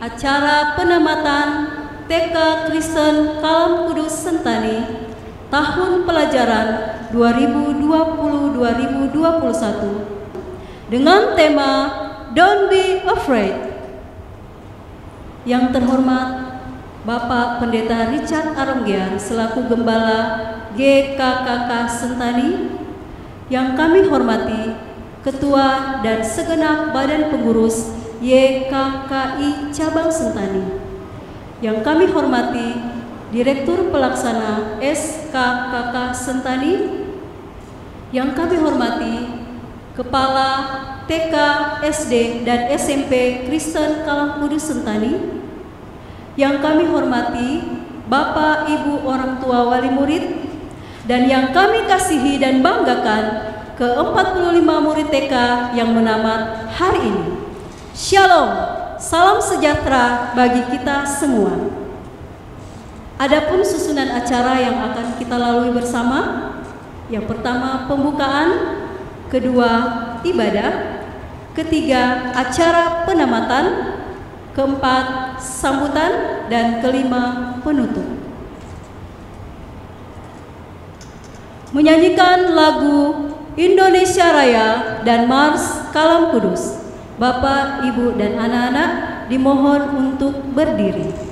acara penamatan TK Kristen Kalam Kudus Sentani tahun pelajaran 2020-2021 dengan tema Don't Be Afraid. Yang terhormat Bapak Pendeta Richard Aronggean selaku Gembala GKKK Sentani, yang kami hormati Ketua dan segenap Badan Pengurus YKKI Cabang Sentani, yang kami hormati Direktur Pelaksana SKKK Sentani, yang kami hormati Kepala TK, SD, dan SMP Kristen Kalam Kudus Sentani, yang kami hormati Bapak Ibu orang tua wali murid, dan yang kami kasihi dan banggakan ke-45 murid TK yang menamat hari ini. Shalom, salam sejahtera bagi kita semua. Adapun susunan acara yang akan kita lalui bersama, yang pertama pembukaan, kedua ibadah, ketiga acara penamatan, keempat sambutan, dan kelima penutup. Menyanyikan lagu Indonesia Raya dan Mars Kalam Kudus, Bapak, Ibu, dan anak-anak dimohon untuk berdiri.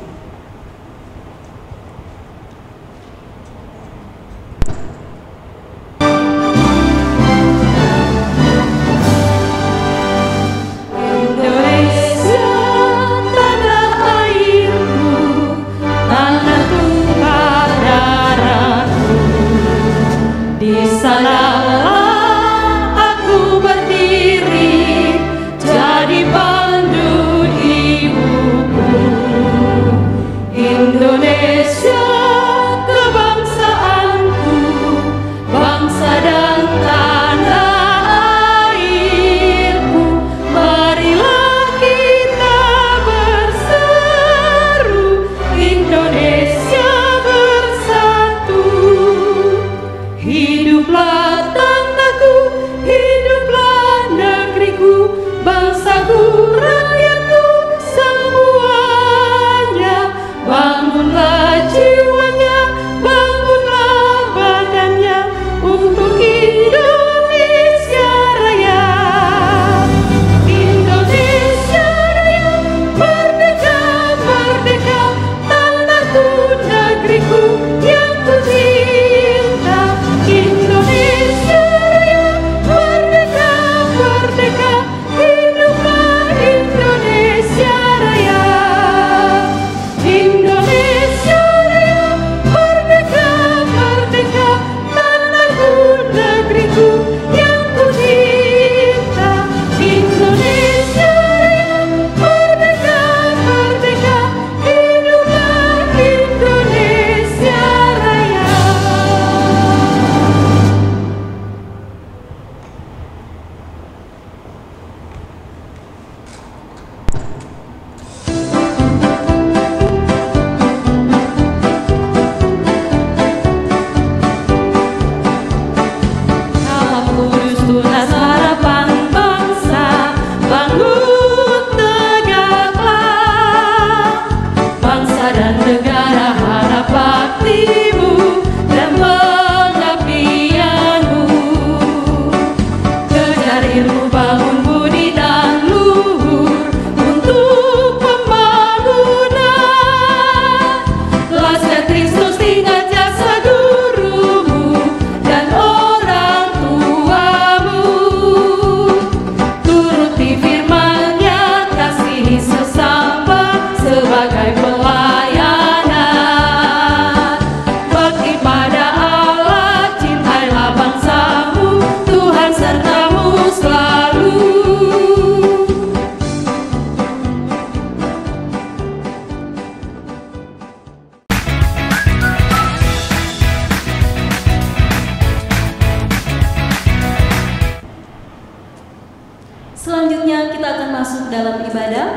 Selanjutnya kita akan masuk dalam ibadah.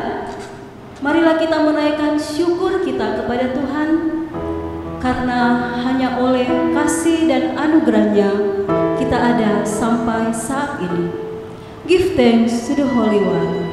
Marilah kita menaikkan syukur kita kepada Tuhan, karena hanya oleh kasih dan anugerahnya kita ada sampai saat ini. Give thanks to the Holy One.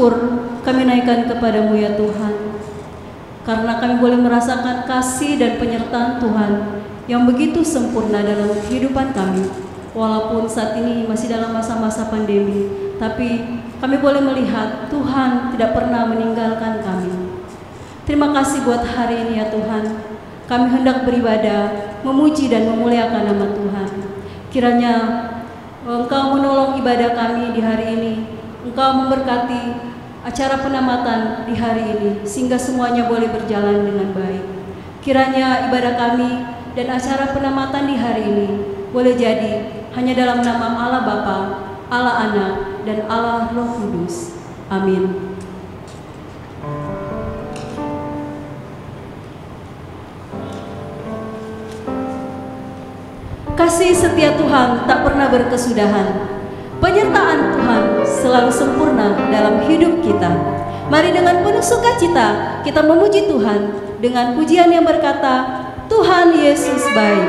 syukur kami naikkan kepadamu ya Tuhan, karena kami boleh merasakan kasih dan penyertaan Tuhan yang begitu sempurna dalam kehidupan kami. Walaupun saat ini masih dalam masa-masa pandemi, tapi kami boleh melihat Tuhan tidak pernah meninggalkan kami. Terima kasih buat hari ini ya Tuhan. Kami hendak beribadah, memuji dan memuliakan nama Tuhan. Kiranya Engkau menolong ibadah kami di hari ini. Engkau memberkati acara penamatan di hari ini, sehingga semuanya boleh berjalan dengan baik. Kiranya ibadah kami dan acara penamatan di hari ini boleh jadi hanya dalam nama Allah Bapa, Allah Anak, dan Allah Roh Kudus. Amin. Kasih setia Tuhan tak pernah berkesudahan. Penyertaan Tuhan selalu sempurna dalam hidup kita. Mari dengan penuh sukacita kita memuji Tuhan dengan pujian yang berkata, Tuhan Yesus baik.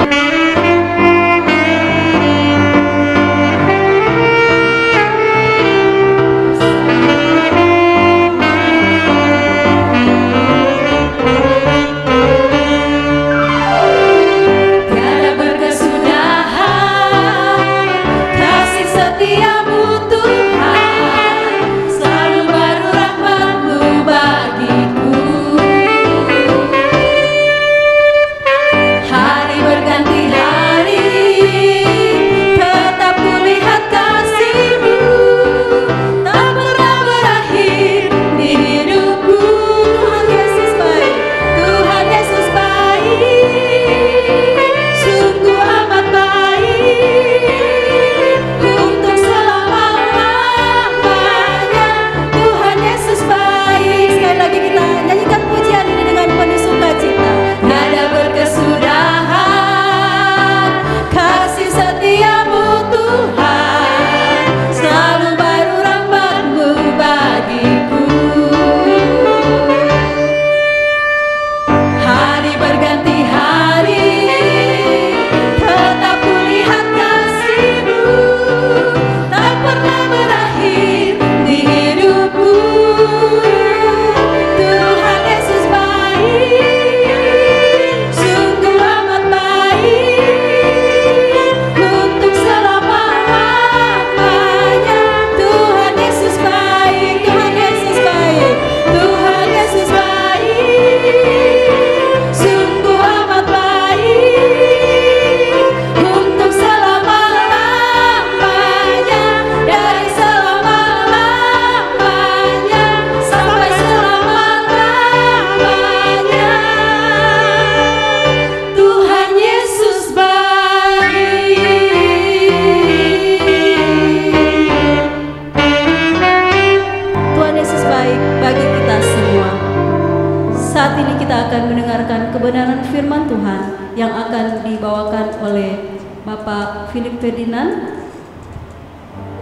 Philip Ferdinand.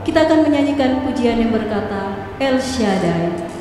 Kita akan menyanyikan pujian yang berkata El Shaddai.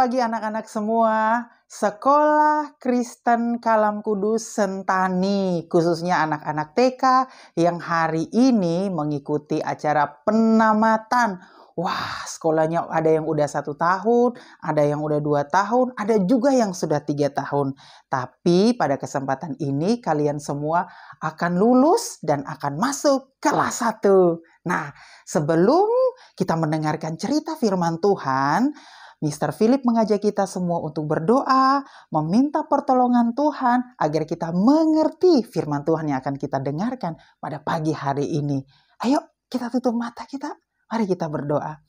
pagi anak-anak semua. Sekolah Kristen Kalam Kudus Sentani, khususnya anak-anak TK yang hari ini mengikuti acara penamatan. Wah, sekolahnya ada yang udah 1 tahun, ada yang udah 2 tahun, ada juga yang sudah 3 tahun. Tapi pada kesempatan ini kalian semua akan lulus dan akan masuk kelas 1. Nah, sebelum kita mendengarkan cerita firman Tuhan, Mr. Philip mengajak kita semua untuk berdoa, meminta pertolongan Tuhan agar kita mengerti firman Tuhan yang akan kita dengarkan pada pagi hari ini. Ayo kita tutup mata kita, mari kita berdoa.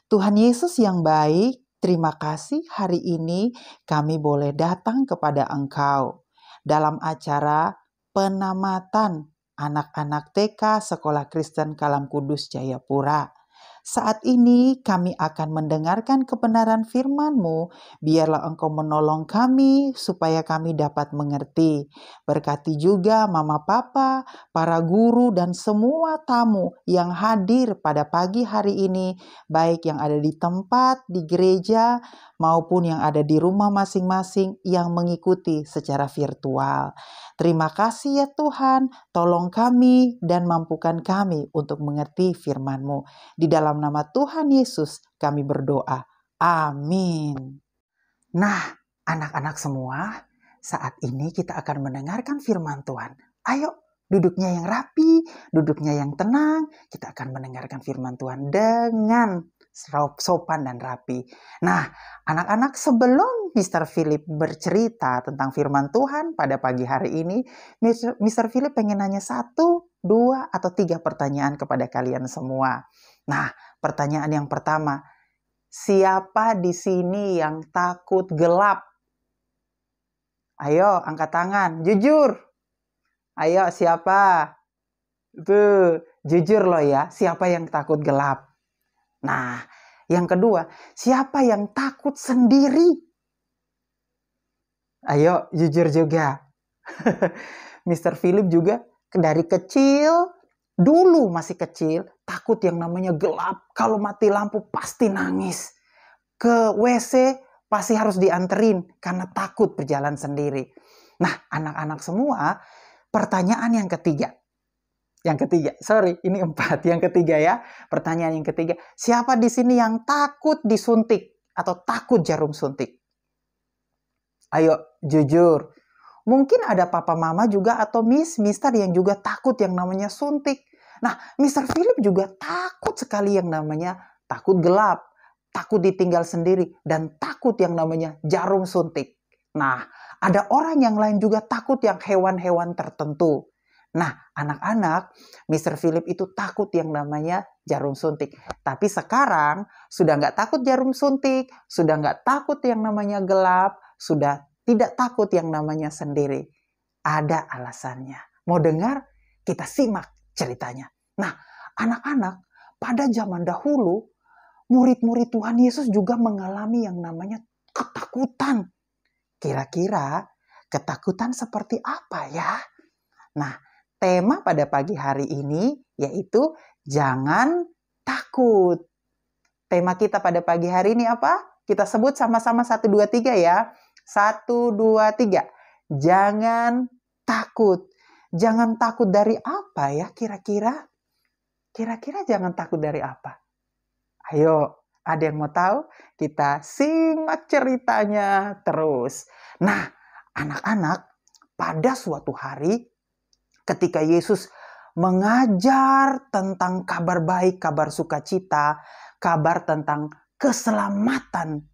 Tuhan Yesus yang baik, terima kasih hari ini kami boleh datang kepada Engkau dalam acara penamatan anak-anak TK Sekolah Kristen Kalam Kudus Jayapura. Saat ini kami akan mendengarkan kebenaran firman-Mu. Biarlah Engkau menolong kami supaya kami dapat mengerti. Berkati juga Mama Papa, para guru dan semua tamu yang hadir pada pagi hari ini, baik yang ada di tempat, di gereja, maupun yang ada di rumah masing-masing yang mengikuti secara virtual. Terima kasih ya Tuhan, tolong kami dan mampukan kami untuk mengerti firman-Mu. Di dalam nama Tuhan Yesus kami berdoa. Amin. Nah, anak-anak semua, saat ini kita akan mendengarkan firman Tuhan. Ayo, duduknya yang rapi, duduknya yang tenang. Kita akan mendengarkan firman Tuhan dengan sopan dan rapi. Nah, anak-anak, sebelum Mr. Philip bercerita tentang firman Tuhan pada pagi hari ini, Mr. Philip pengen nanya 1, 2, atau 3 pertanyaan kepada kalian semua. Nah, pertanyaan yang pertama, siapa di sini yang takut gelap? Ayo, angkat tangan, jujur. Ayo, siapa? Tuh, jujur loh ya, siapa yang takut gelap? Nah, yang kedua, siapa yang takut sendiri? Ayo, jujur juga. Mr. Philip juga dari kecil, dulu masih kecil, takut yang namanya gelap. Kalau mati lampu pasti nangis. Ke WC pasti harus dianterin karena takut berjalan sendiri. Nah, anak-anak semua, pertanyaan yang ketiga. Yang ketiga, sorry, ini 4. Yang ketiga ya, pertanyaan yang ketiga. Siapa di sini yang takut disuntik atau takut jarum suntik? Ayo, jujur. Mungkin ada papa mama juga atau mister yang juga takut yang namanya suntik. Nah, Mr. Philip juga takut sekali yang namanya takut gelap, takut ditinggal sendiri, dan takut yang namanya jarum suntik. Nah, ada orang yang lain juga takut yang hewan-hewan tertentu. Nah, anak-anak, Mr. Philip itu takut yang namanya jarum suntik. Tapi sekarang sudah nggak takut jarum suntik, sudah nggak takut yang namanya gelap, sudah tidak takut yang namanya sendiri. Ada alasannya. Mau dengar? Kita simak ceritanya. Nah, anak-anak, pada zaman dahulu, murid-murid Tuhan Yesus juga mengalami yang namanya ketakutan. Kira-kira ketakutan seperti apa ya? Nah, tema pada pagi hari ini yaitu jangan takut. Tema kita pada pagi hari ini apa? Kita sebut sama-sama 1, 2, 3 ya. 1, 2, 3. Jangan takut. Jangan takut dari apa ya kira-kira? Kira-kira jangan takut dari apa? Ayo, ada yang mau tahu? Kita simak ceritanya terus. Nah, anak-anak, pada suatu hari ketika Yesus mengajar tentang kabar baik, kabar sukacita, kabar tentang keselamatan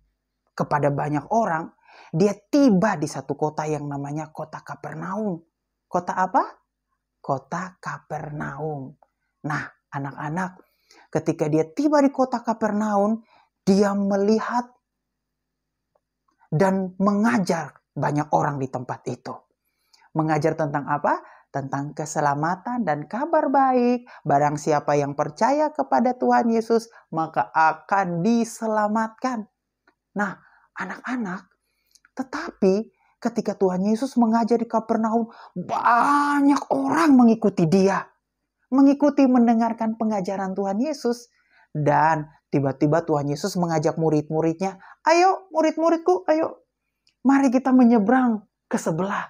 kepada banyak orang, dia tiba di satu kota yang namanya kota Kapernaum. Kota apa? Kota Kapernaum. Nah, anak-anak, ketika dia tiba di kota Kapernaum, dia melihat dan mengajar banyak orang di tempat itu. Mengajar tentang apa? Tentang keselamatan dan kabar baik. Barang siapa yang percaya kepada Tuhan Yesus, maka akan diselamatkan. Nah, anak-anak, tetapi ketika Tuhan Yesus mengajar di Kapernaum, banyak orang mengikuti dia. Mengikuti mendengarkan pengajaran Tuhan Yesus. Dan tiba-tiba Tuhan Yesus mengajak murid-muridnya, ayo murid-muridku, ayo mari kita menyeberang ke sebelah.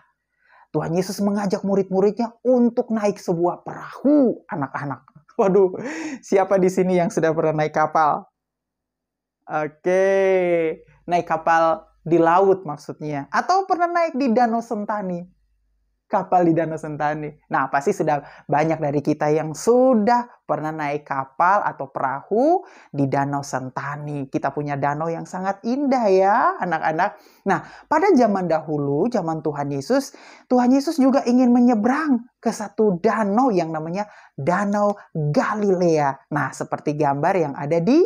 Tuhan Yesus mengajak murid-muridnya untuk naik sebuah perahu, anak-anak. Waduh, siapa di sini yang sudah pernah naik kapal? Oke, naik kapal di laut maksudnya. Atau pernah naik di Danau Sentani. Kapal di Danau Sentani. Nah, pasti sudah banyak dari kita yang sudah pernah naik kapal atau perahu di Danau Sentani. Kita punya danau yang sangat indah ya, anak-anak. Nah, pada zaman dahulu, zaman Tuhan Yesus juga ingin menyeberang ke satu danau yang namanya Danau Galilea. Nah, seperti gambar yang ada di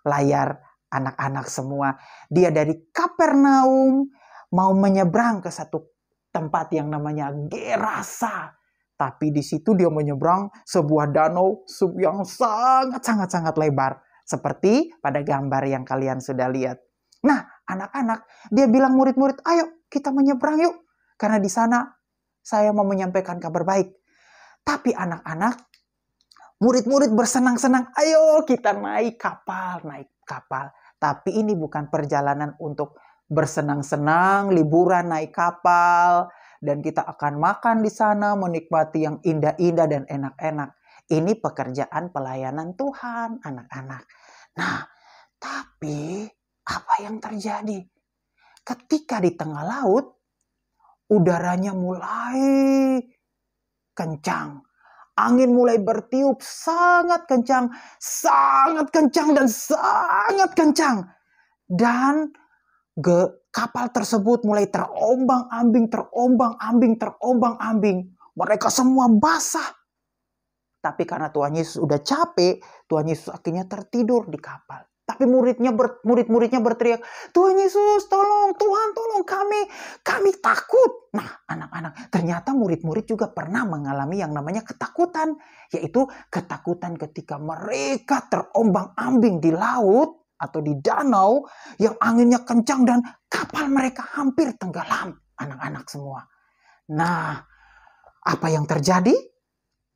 layar anak-anak semua. Dia dari Kapernaum mau menyeberang ke satu tempat yang namanya Gerasa. Tapi di situ dia menyeberang sebuah danau yang sangat lebar. Seperti pada gambar yang kalian sudah lihat. Nah, anak-anak, dia bilang murid-murid, ayo kita menyeberang yuk. Karena di sana saya mau menyampaikan kabar baik. Tapi anak-anak, murid-murid bersenang-senang, ayo kita naik kapal. Tapi ini bukan perjalanan untuk bersenang-senang, liburan naik kapal, dan kita akan makan di sana, menikmati yang indah-indah dan enak-enak. Ini pekerjaan pelayanan Tuhan, anak-anak. Nah, tapi apa yang terjadi? Ketika di tengah laut, udaranya mulai kencang. Angin mulai bertiup sangat kencang dan sangat kencang. Dan kapal tersebut mulai terombang-ambing. Mereka semua basah. Tapi karena Tuhan Yesus udah capek, Tuhan Yesus akhirnya tertidur di kapal. Tapi murid-muridnya berteriak, Tuhan Yesus, tolong, Tuhan, tolong kami takut. Nah, anak-anak, ternyata murid-murid juga pernah mengalami yang namanya ketakutan. Yaitu ketakutan ketika mereka terombang-ambing di laut atau di danau yang anginnya kencang dan kapal mereka hampir tenggelam, anak-anak semua. Nah, apa yang terjadi?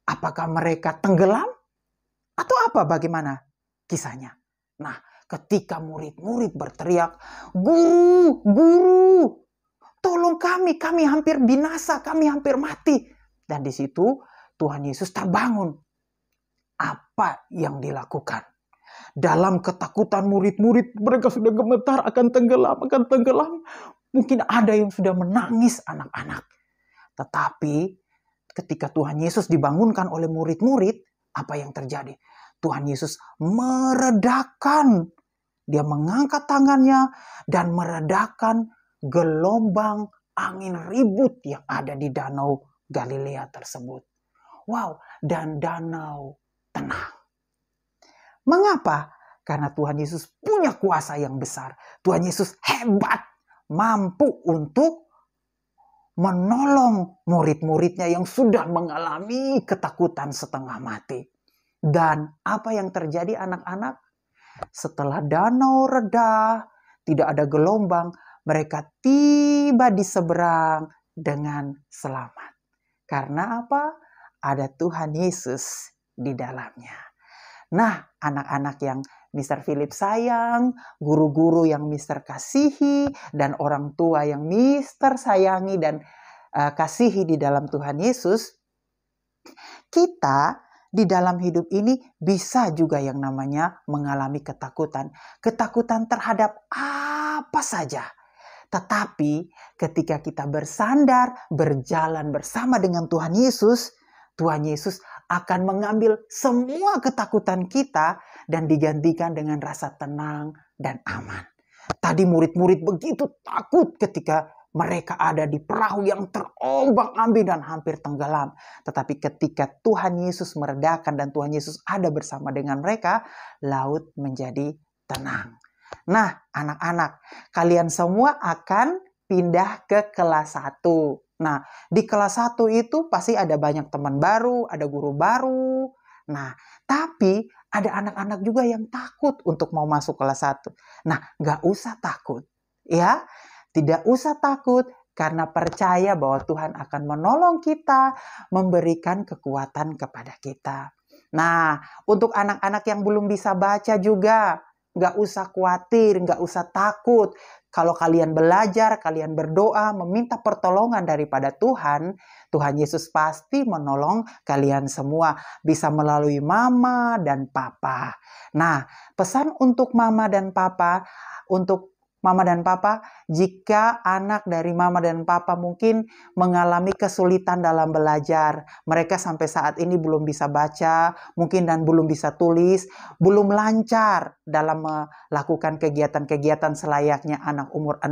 Apakah mereka tenggelam? Atau apa bagaimana kisahnya? Nah, ketika murid-murid berteriak, Guru, tolong kami hampir binasa, kami hampir mati. Dan di situ Tuhan Yesus terbangun. Apa yang dilakukan? Dalam ketakutan murid-murid, mereka sudah gemetar akan tenggelam. Mungkin ada yang sudah menangis anak-anak. Tetapi ketika Tuhan Yesus dibangunkan oleh murid-murid, apa yang terjadi? Tuhan Yesus meredakan. Dia mengangkat tangannya dan meredakan gelombang angin ribut yang ada di Danau Galilea tersebut. Wow, dan danau tenang. Mengapa? Karena Tuhan Yesus punya kuasa yang besar. Tuhan Yesus hebat, mampu untuk menolong murid-muridnya yang sudah mengalami ketakutan setengah mati. Dan apa yang terjadi anak-anak? Setelah danau reda, tidak ada gelombang, mereka tiba di seberang dengan selamat. Karena apa? Ada Tuhan Yesus di dalamnya. Nah, anak-anak yang Mr. Philip sayang, guru-guru yang Mr. kasihi, dan orang tua yang Mr. sayangi dan kasihi di dalam Tuhan Yesus, kita di dalam hidup ini bisa juga yang namanya mengalami ketakutan. Ketakutan terhadap apa saja. Tetapi ketika kita bersandar, berjalan bersama dengan Tuhan Yesus akan mengambil semua ketakutan kita dan digantikan dengan rasa tenang dan aman. Tadi murid-murid begitu takut ketika mereka ada di perahu yang terombang-ambing dan hampir tenggelam. Tetapi ketika Tuhan Yesus meredakan dan Tuhan Yesus ada bersama dengan mereka, laut menjadi tenang. Nah, anak-anak, kalian semua akan pindah ke kelas 1. Nah, di kelas 1 itu pasti ada banyak teman baru, ada guru baru. Nah, tapi ada anak-anak juga yang takut untuk mau masuk kelas 1. Nah, gak usah takut. Ya, tidak usah takut karena percaya bahwa Tuhan akan menolong kita, memberikan kekuatan kepada kita. Nah, untuk anak-anak yang belum bisa baca juga, nggak usah khawatir, nggak usah takut. Kalau kalian belajar, kalian berdoa, meminta pertolongan daripada Tuhan, Tuhan Yesus pasti menolong kalian semua. Bisa melalui mama dan papa. Nah, pesan untuk mama dan papa, jika anak dari mama dan papa mungkin mengalami kesulitan dalam belajar, mereka sampai saat ini belum bisa baca, mungkin dan belum bisa tulis, belum lancar dalam melakukan kegiatan-kegiatan selayaknya anak umur 6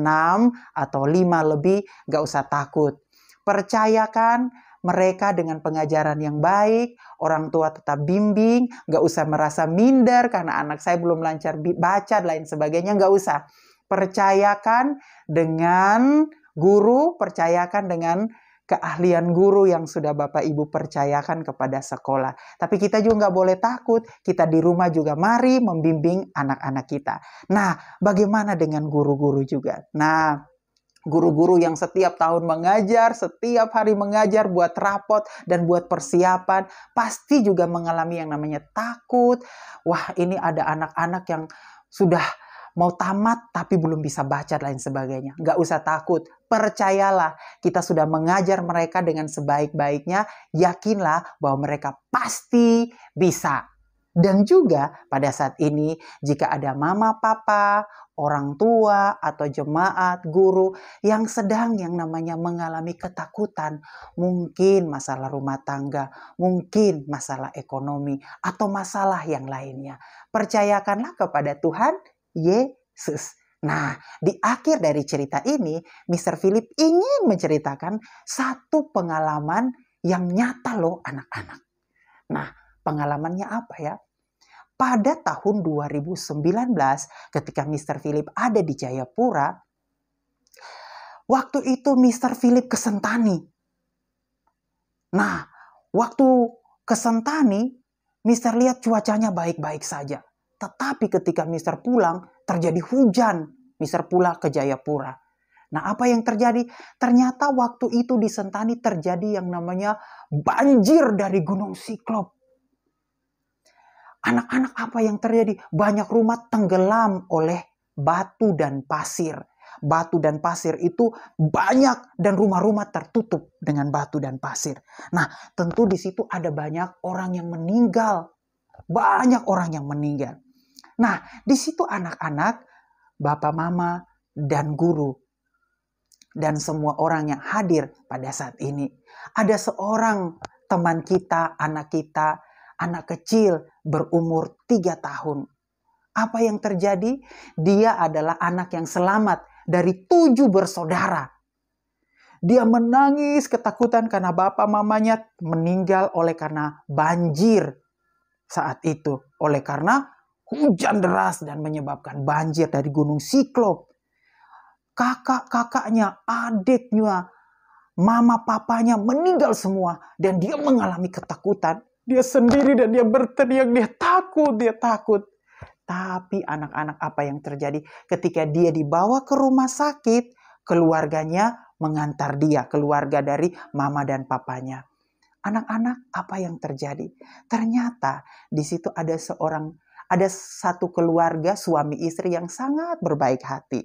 atau 5 lebih, gak usah takut. Percayakan mereka dengan pengajaran yang baik, orang tua tetap bimbing, gak usah merasa minder karena anak saya belum lancar baca dan lain sebagainya, gak usah. Percayakan dengan guru, percayakan dengan keahlian guru yang sudah Bapak Ibu percayakan kepada sekolah. Tapi kita juga nggak boleh takut, kita di rumah juga mari membimbing anak-anak kita. Nah, bagaimana dengan guru-guru juga? Nah, guru-guru yang setiap tahun mengajar, setiap hari mengajar, buat rapot dan buat persiapan, pasti juga mengalami yang namanya takut. Wah, ini ada anak-anak yang sudah mau tamat tapi belum bisa baca dan lain sebagainya. Nggak usah takut, percayalah kita sudah mengajar mereka dengan sebaik-baiknya, yakinlah bahwa mereka pasti bisa. Dan juga pada saat ini jika ada mama, papa, orang tua, atau jemaat, guru yang sedang yang namanya mengalami ketakutan, mungkin masalah rumah tangga, mungkin masalah ekonomi, atau masalah yang lainnya, percayakanlah kepada Tuhan Yesus. Nah, di akhir dari cerita ini, Mr. Philip ingin menceritakan satu pengalaman yang nyata loh anak-anak. Nah, pengalamannya apa ya? Pada tahun 2019, ketika Mr. Philip ada di Jayapura, waktu itu Mr. Philip ke Sentani. Nah, waktu ke Sentani, Mr. lihat cuacanya baik-baik saja. Tetapi ketika Mr. pulang, terjadi hujan. Mr. pulang ke Jayapura. Nah, apa yang terjadi? Ternyata waktu itu di Sentani terjadi yang namanya banjir dari Gunung Siklop. Anak-anak, apa yang terjadi? Banyak rumah tenggelam oleh batu dan pasir. Batu dan pasir itu banyak dan rumah-rumah tertutup dengan batu dan pasir. Nah, tentu di situ ada banyak orang yang meninggal. Banyak orang yang meninggal. Nah, di situ anak-anak, bapak, mama, dan guru, dan semua orang yang hadir pada saat ini. Ada seorang teman kita, anak kecil berumur 3 tahun. Apa yang terjadi? Dia adalah anak yang selamat dari 7 bersaudara. Dia menangis ketakutan karena bapak mamanya meninggal oleh karena banjir saat itu. Oleh karena hujan deras dan menyebabkan banjir dari Gunung Siklop. Kakak-kakaknya, adiknya, mama papanya meninggal semua. Dan dia mengalami ketakutan. Dia sendiri dan dia berteriak, dia takut. Tapi anak-anak, apa yang terjadi? Ketika dia dibawa ke rumah sakit, keluarganya mengantar dia, keluarga dari mama dan papanya. Anak-anak, apa yang terjadi? Ternyata di situ ada satu keluarga suami istri yang sangat berbaik hati.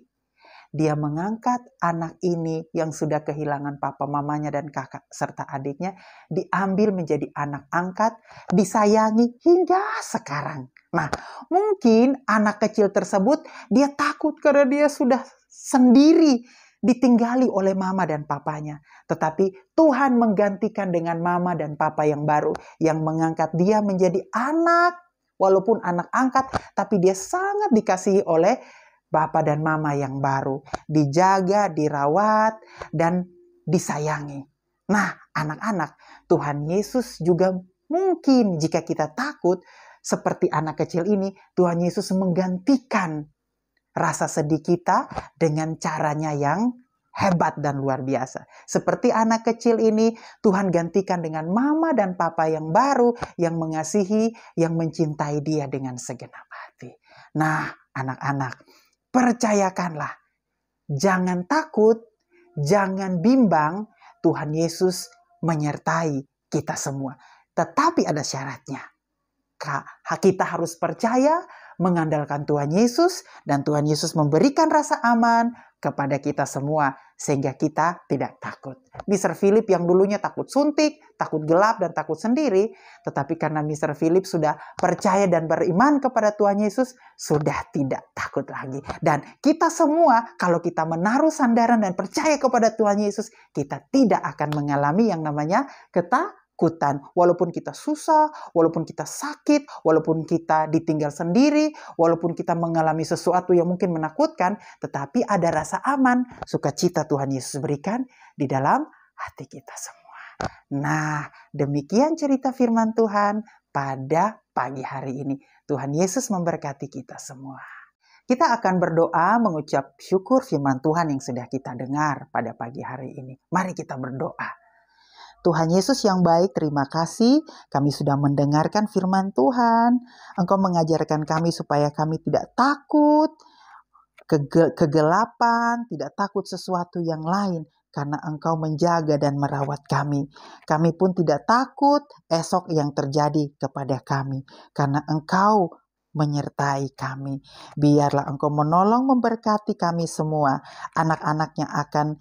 Dia mengangkat anak ini yang sudah kehilangan papa mamanya dan kakak serta adiknya, diambil menjadi anak angkat, disayangi hingga sekarang. Nah, mungkin anak kecil tersebut dia takut karena dia sudah sendiri, ditinggali oleh mama dan papanya. Tetapi Tuhan menggantikan dengan mama dan papa yang baru, yang mengangkat dia menjadi anak, walaupun anak angkat, tapi dia sangat dikasihi oleh Bapak dan Mama yang baru, dijaga, dirawat, dan disayangi. Nah, anak-anak, Tuhan Yesus juga mungkin jika kita takut, seperti anak kecil ini, Tuhan Yesus menggantikan rasa sedih kita dengan caranya yang hebat dan luar biasa. Seperti anak kecil ini, Tuhan gantikan dengan mama dan papa yang baru, yang mengasihi, yang mencintai dia dengan segenap hati. Nah, anak-anak, percayakanlah, jangan takut, jangan bimbang, Tuhan Yesus menyertai kita semua. Tetapi ada syaratnya. kita harus percaya, mengandalkan Tuhan Yesus, dan Tuhan Yesus memberikan rasa aman kepada kita semua, sehingga kita tidak takut. Mr. Philip yang dulunya takut suntik, takut gelap, dan takut sendiri, tetapi karena Mr. Philip sudah percaya dan beriman kepada Tuhan Yesus, sudah tidak takut lagi. Dan kita semua, kalau kita menaruh sandaran dan percaya kepada Tuhan Yesus, kita tidak akan mengalami yang namanya ketakutan. Walaupun kita susah, walaupun kita sakit, walaupun kita ditinggal sendiri, walaupun kita mengalami sesuatu yang mungkin menakutkan, tetapi ada rasa aman, sukacita Tuhan Yesus berikan di dalam hati kita semua. Nah, demikian cerita firman Tuhan pada pagi hari ini. Tuhan Yesus memberkati kita semua. Kita akan berdoa mengucap syukur firman Tuhan yang sudah kita dengar pada pagi hari ini. Mari kita berdoa. Tuhan Yesus yang baik, terima kasih kami sudah mendengarkan firman Tuhan. Engkau mengajarkan kami supaya kami tidak takut kegelapan, tidak takut sesuatu yang lain. Karena Engkau menjaga dan merawat kami. Kami pun tidak takut esok yang terjadi kepada kami. Karena Engkau menyertai kami. Biarlah Engkau menolong memberkati kami semua. Anak-anak yang akan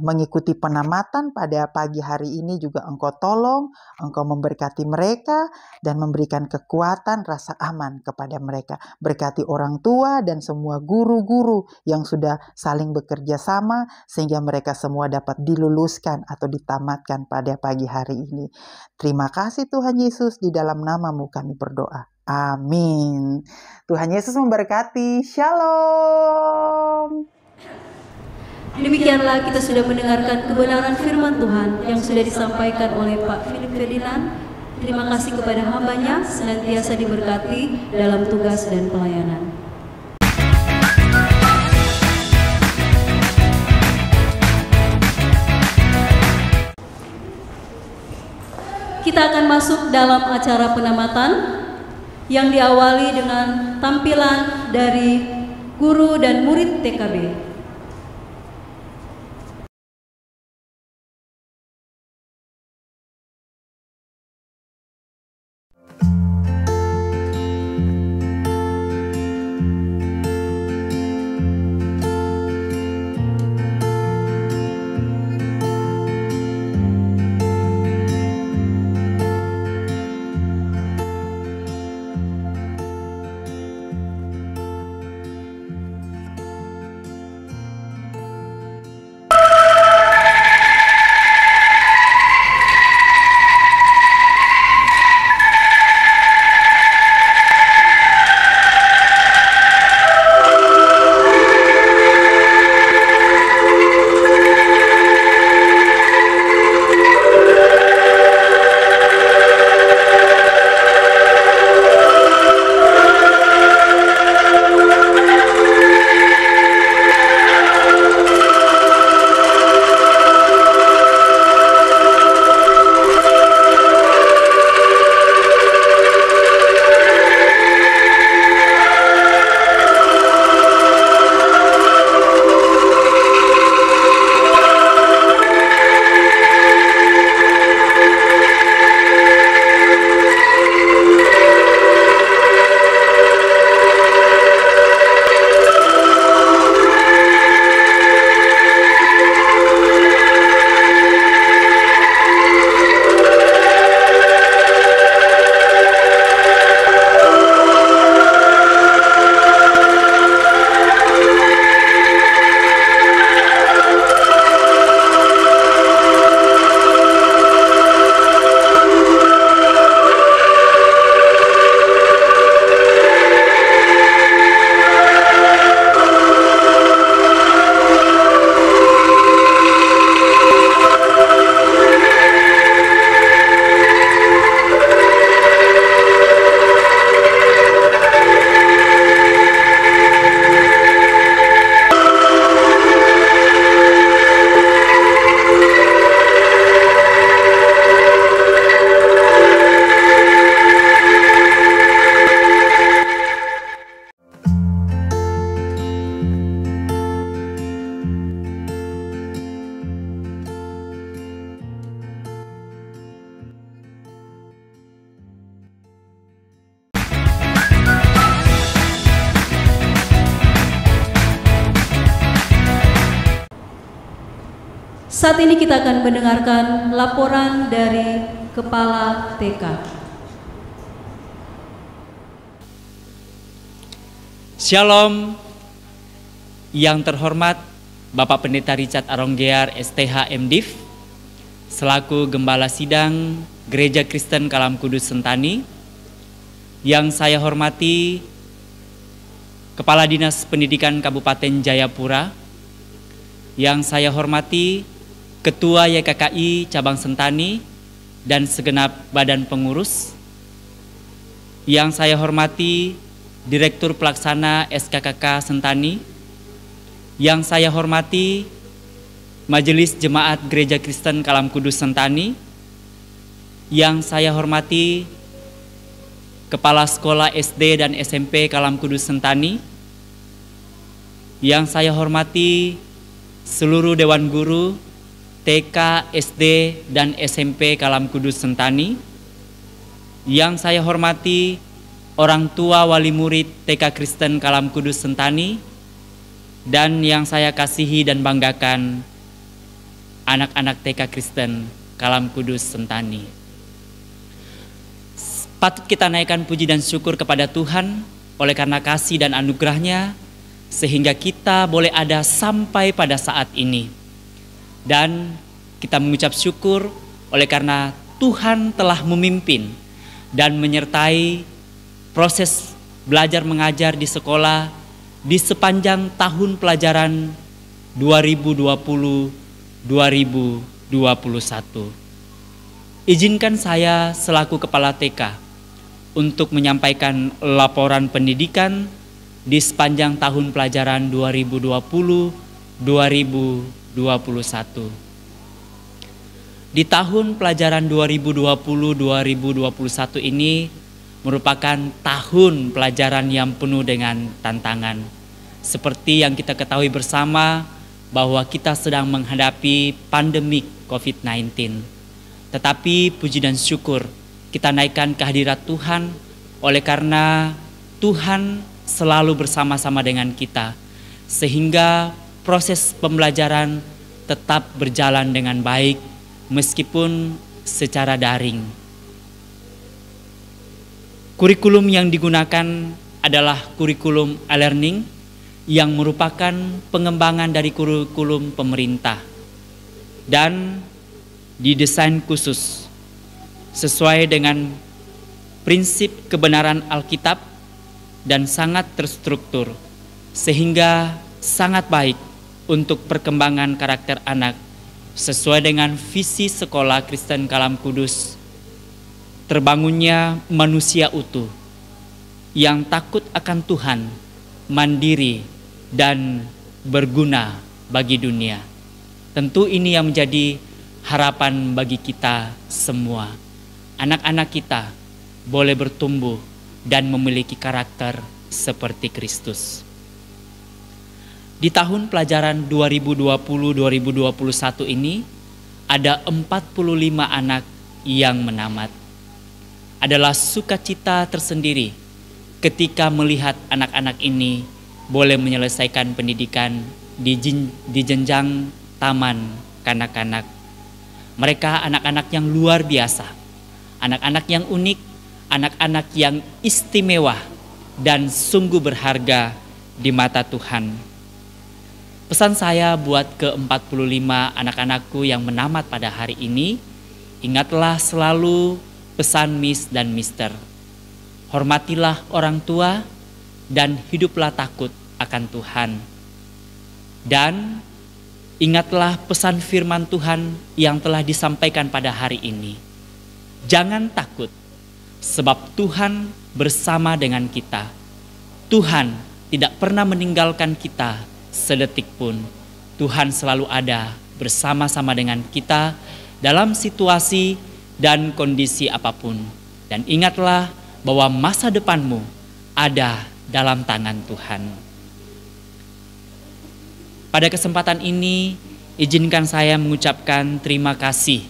mengikuti penamatan pada pagi hari ini juga Engkau tolong, Engkau memberkati mereka dan memberikan kekuatan rasa aman kepada mereka. Berkati orang tua dan semua guru-guru yang sudah saling bekerja sama sehingga mereka semua dapat diluluskan atau ditamatkan pada pagi hari ini. Terima kasih Tuhan Yesus, di dalam nama-Mu kami berdoa. Amin. Tuhan Yesus memberkati. Shalom. Demikianlah kita sudah mendengarkan kebenaran firman Tuhan yang sudah disampaikan oleh Pak Philip Ferdinand. Terima kasih kepada hambanya, senantiasa diberkati dalam tugas dan pelayanan. Kita akan masuk dalam acara penamatan yang diawali dengan tampilan dari guru dan murid TKB. Saat ini kita akan mendengarkan laporan dari Kepala TK. Shalom, yang terhormat Bapak Pendeta Richard Aronggear STH MDiv, selaku Gembala Sidang Gereja Kristen Kalam Kudus Sentani. Yang saya hormati Kepala Dinas Pendidikan Kabupaten Jayapura. Yang saya hormati Ketua YKKI Cabang Sentani dan segenap badan pengurus. Yang saya hormati Direktur Pelaksana SKKK Sentani. Yang saya hormati Majelis Jemaat Gereja Kristen Kalam Kudus Sentani. Yang saya hormati Kepala Sekolah SD dan SMP Kalam Kudus Sentani. Yang saya hormati seluruh Dewan Guru TK, SD, dan SMP Kalam Kudus Sentani. Yang saya hormati orang tua wali murid TK Kristen Kalam Kudus Sentani. Dan yang saya kasihi dan banggakan anak-anak TK Kristen Kalam Kudus Sentani. Patut kita naikkan puji dan syukur kepada Tuhan oleh karena kasih dan anugerah-Nya sehingga kita boleh ada sampai pada saat ini. Dan kita mengucap syukur oleh karena Tuhan telah memimpin dan menyertai proses belajar mengajar di sekolah di sepanjang tahun pelajaran 2020-2021. Izinkan saya selaku Kepala TK untuk menyampaikan laporan pendidikan di sepanjang tahun pelajaran 2020-2021. Di tahun pelajaran 2020-2021 ini merupakan tahun pelajaran yang penuh dengan tantangan. Seperti yang kita ketahui bersama bahwa kita sedang menghadapi pandemik COVID-19. Tetapi puji dan syukur kita naikkan kehadirat Tuhan oleh karena Tuhan selalu bersama-sama dengan kita. Sehingga proses pembelajaran tetap berjalan dengan baik meskipun secara daring. Kurikulum yang digunakan adalah kurikulum e-learning yang merupakan pengembangan dari kurikulum pemerintah dan didesain khusus sesuai dengan prinsip kebenaran Alkitab dan sangat terstruktur sehingga sangat baik untuk perkembangan karakter anak sesuai dengan visi sekolah Kristen Kalam Kudus, terbangunnya manusia utuh yang takut akan Tuhan, mandiri dan berguna bagi dunia. Tentu ini yang menjadi harapan bagi kita semua. Anak-anak kita boleh bertumbuh dan memiliki karakter seperti Kristus. Di tahun pelajaran 2020-2021 ini ada 45 anak yang menamat. Adalah sukacita tersendiri ketika melihat anak-anak ini boleh menyelesaikan pendidikan di jenjang taman kanak-kanak. Mereka anak-anak yang luar biasa, anak-anak yang unik, anak-anak yang istimewa dan sungguh berharga di mata Tuhan. Pesan saya buat ke-45 anak-anakku yang menamat pada hari ini, ingatlah selalu pesan Miss dan Mister. Hormatilah orang tua dan hiduplah takut akan Tuhan. Dan ingatlah pesan firman Tuhan yang telah disampaikan pada hari ini. Jangan takut, sebab Tuhan bersama dengan kita. Tuhan tidak pernah meninggalkan kita sedetik pun. Tuhan selalu ada bersama-sama dengan kita dalam situasi dan kondisi apapun. Dan ingatlah bahwa masa depanmu ada dalam tangan Tuhan. Pada kesempatan ini, izinkan saya mengucapkan terima kasih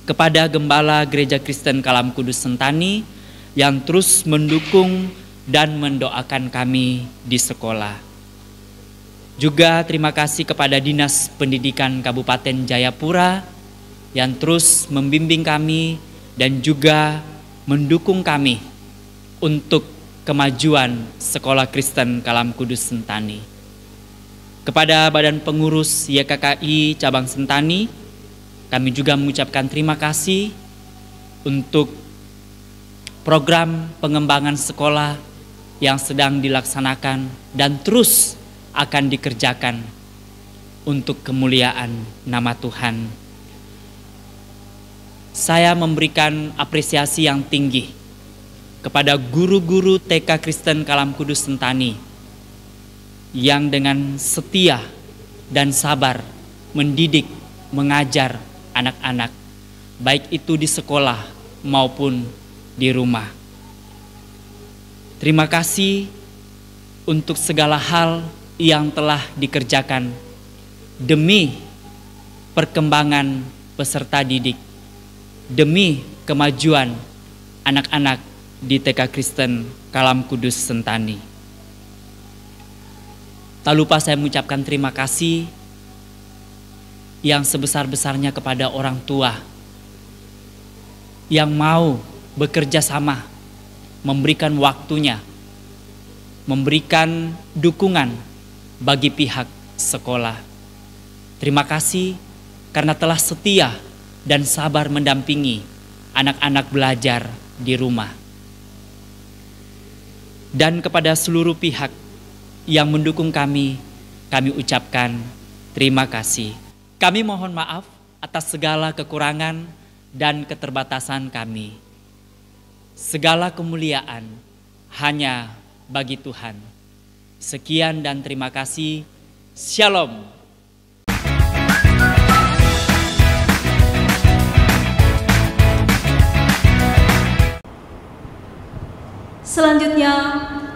kepada Gembala Gereja Kristen Kalam Kudus Sentani yang terus mendukung dan mendoakan kami di sekolah. Juga terima kasih kepada Dinas Pendidikan Kabupaten Jayapura yang terus membimbing kami dan juga mendukung kami untuk kemajuan Sekolah Kristen Kalam Kudus Sentani. Kepada Badan Pengurus YKKI Cabang Sentani, kami juga mengucapkan terima kasih untuk program pengembangan sekolah yang sedang dilaksanakan dan terus akan dikerjakan untuk kemuliaan nama Tuhan. Saya memberikan apresiasi yang tinggi kepada guru-guru TK Kristen Kalam Kudus Sentani yang dengan setia dan sabar mendidik, mengajar anak-anak, baik itu di sekolah maupun di rumah. Terima kasih untuk segala hal yang telah dikerjakan demi perkembangan peserta didik, demi kemajuan anak-anak di TK Kristen Kalam Kudus Sentani. Tak lupa saya mengucapkan terima kasih yang sebesar-besarnya kepada orang tua yang mau bekerja sama, memberikan waktunya, memberikan dukungan bagi pihak sekolah. Terima kasih karena telah setia dan sabar mendampingi anak-anak belajar di rumah. Dan kepada seluruh pihak yang mendukung kami ucapkan terima kasih. Kami mohon maaf atas segala kekurangan dan keterbatasan kami. Segala kemuliaan hanya bagi Tuhan. Sekian dan terima kasih. Shalom. Selanjutnya,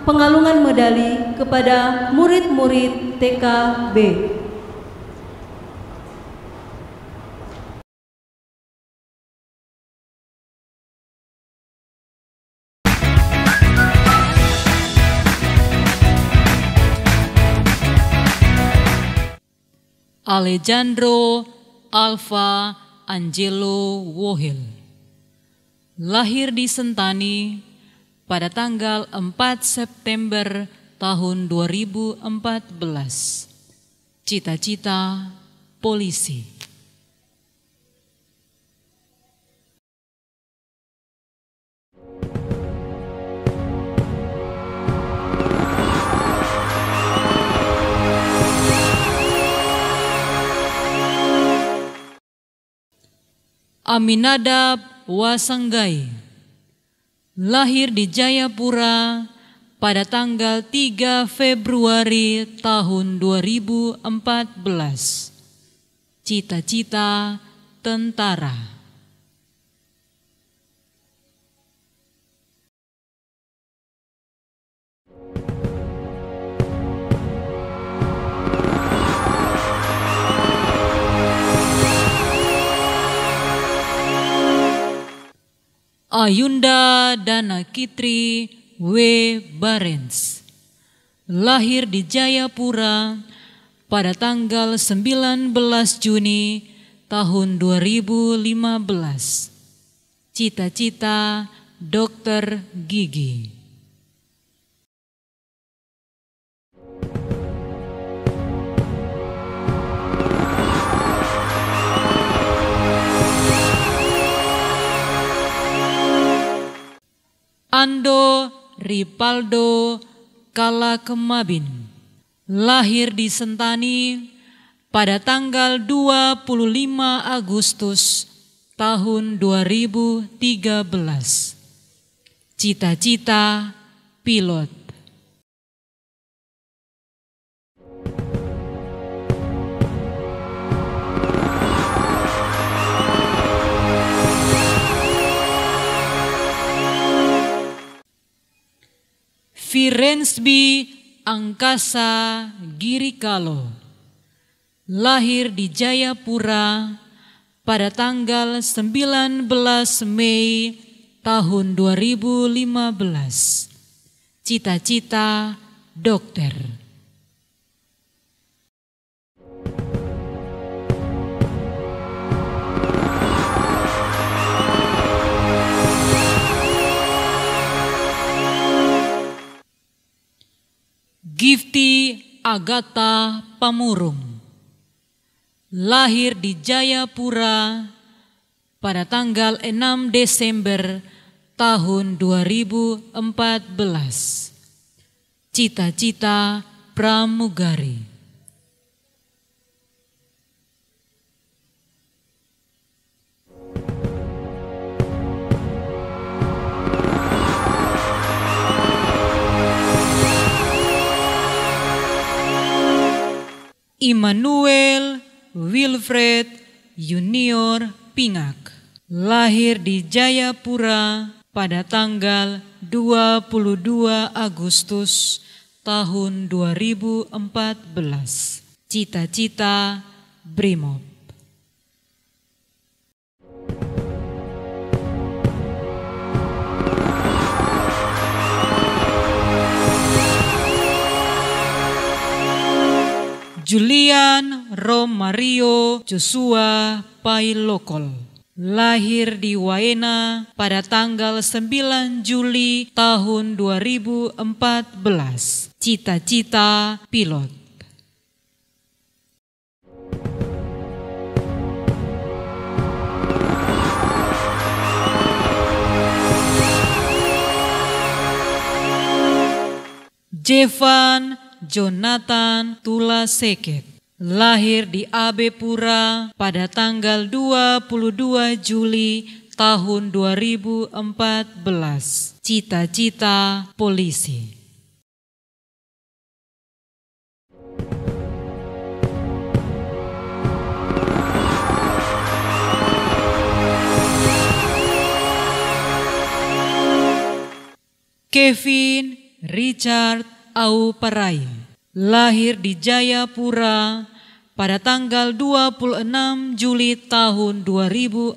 pengalungan medali kepada murid-murid TKB. Alejandro Alfa Angelo Wohel, lahir di Sentani pada tanggal 4 September tahun 2014. Cita-cita polisi. Aminadab Wasanggai, lahir di Jayapura pada tanggal 3 Februari tahun 2014. Cita-cita tentara. Ayunda Dana Kitri W. Barens, lahir di Jayapura pada tanggal 19 Juni tahun 2015. Cita-cita dokter gigi. Ando Ripaldo Kalakemabin, lahir di Sentani pada tanggal 25 Agustus tahun 2013. Cita-cita pilot. Firensby Angkasa Girikalo, lahir di Jayapura pada tanggal 19 Mei tahun 2015. Cita-cita dokter. Agatha Pamurung, lahir di Jayapura pada tanggal 6 Desember tahun 2014. Cita-cita pramugari. Immanuel Wilfred Junior Pingak, lahir di Jayapura pada tanggal 22 Agustus tahun 2014. Cita-cita Brimob. Julian Romario Joshua Pailokol, lahir di Waena pada tanggal 9 Juli tahun 2014. Cita-cita pilot. Jevan Jonathan Tulaseket, lahir di Abepura pada tanggal 22 Juli tahun 2014. Cita-cita polisi. Kevin Richard Auparai, lahir di Jayapura pada tanggal 26 Juli tahun 2014.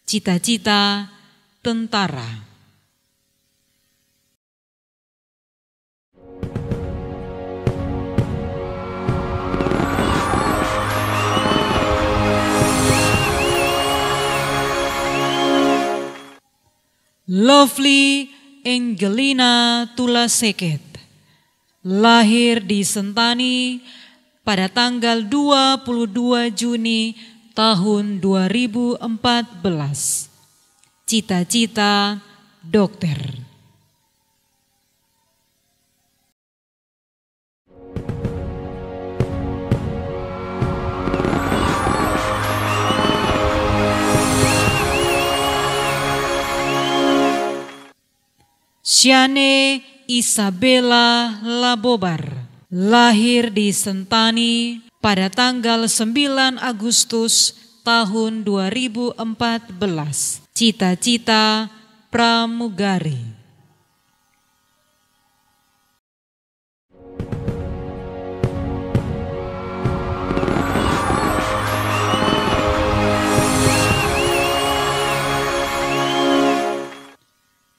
Cita-cita tentara. Lovely Angelina Tulaseket, lahir di Sentani pada tanggal 22 Juni tahun 2014. Cita-cita dokter. Shane Isabella Labobar, lahir di Sentani pada tanggal 9 Agustus tahun 2014. Cita-cita pramugari.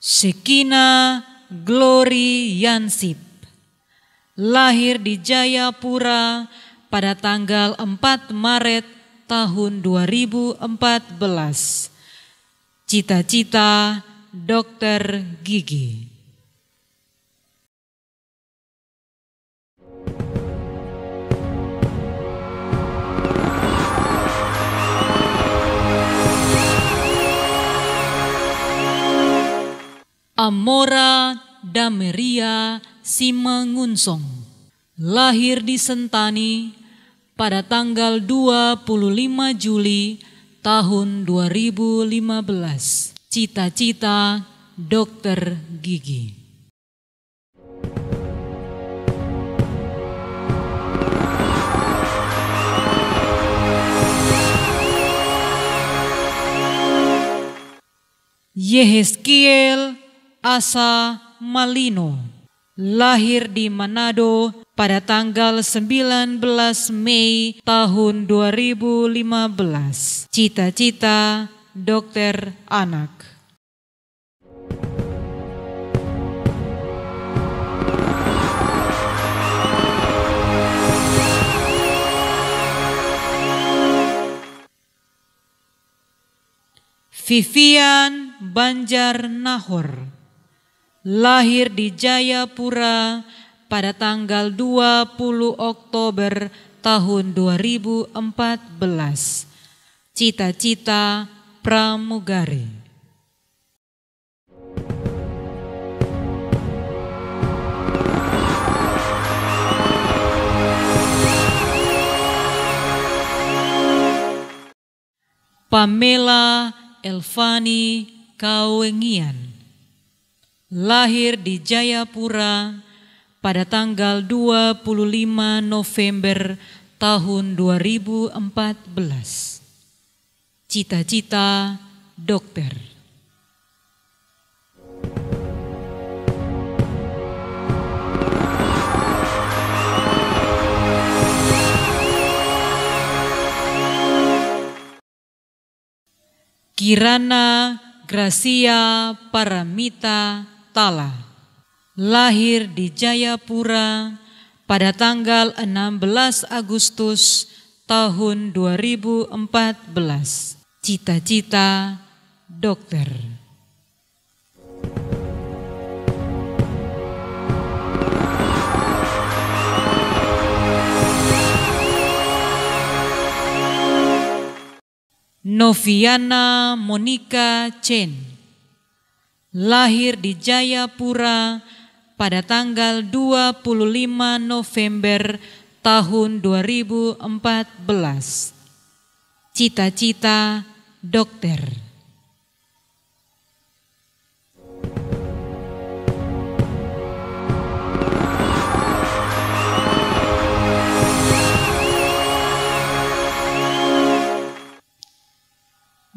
Sekina Glory Yansip, lahir di Jayapura pada tanggal 4 Maret tahun 2014. Cita-cita dokter gigi. Amora Dameria Simangunsong, lahir di Sentani pada tanggal 25 Juli tahun 2015. Cita-cita dokter gigi. Yehezkiel Asa Malino, lahir di Manado pada tanggal 19 Mei tahun 2015. Cita-cita dokter anak. Vivian Banjar Nahor, lahir di Jayapura pada tanggal 20 Oktober tahun 2014. Cita-cita pramugari. Pamela Elvani Kawengian, lahir di Jayapura pada tanggal 25 November tahun 2014. Cita-cita dokter. Kirana Gracia Paramita Tala, lahir di Jayapura pada tanggal 16 Agustus tahun 2014. Cita-cita dokter. Noviana Monica Chen, lahir di Jayapura pada tanggal 25 November tahun 2014. Cita-cita dokter.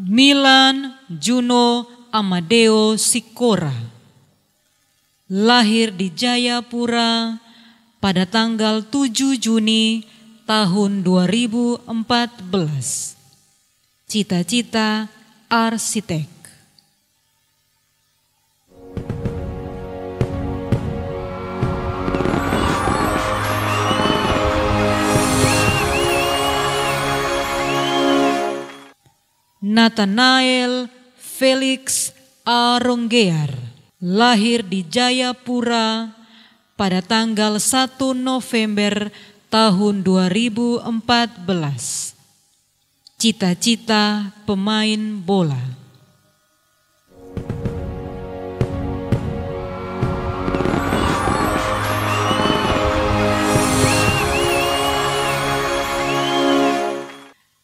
Milan Juno Amadeo Sikora, lahir di Jayapura pada tanggal 7 Juni tahun 2014. Cita-cita arsitek. Nathanael Felix Aronggear, lahir di Jayapura pada tanggal 1 November tahun 2014. Cita-cita pemain bola.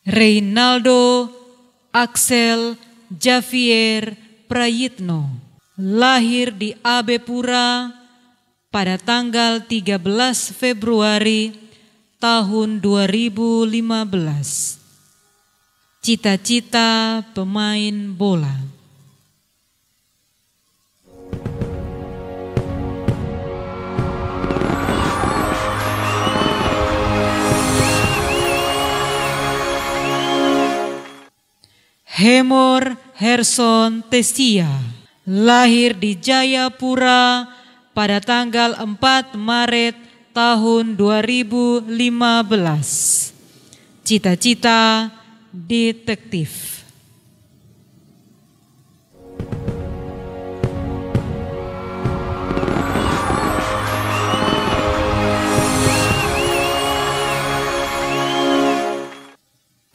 Reynaldo Axel Javier Prayitno, lahir di Abepura pada tanggal 13 Februari tahun 2015. Cita-cita pemain bola. Hemor Herson Tesia, lahir di Jayapura pada tanggal 4 Maret tahun 2015. Cita-cita detektif.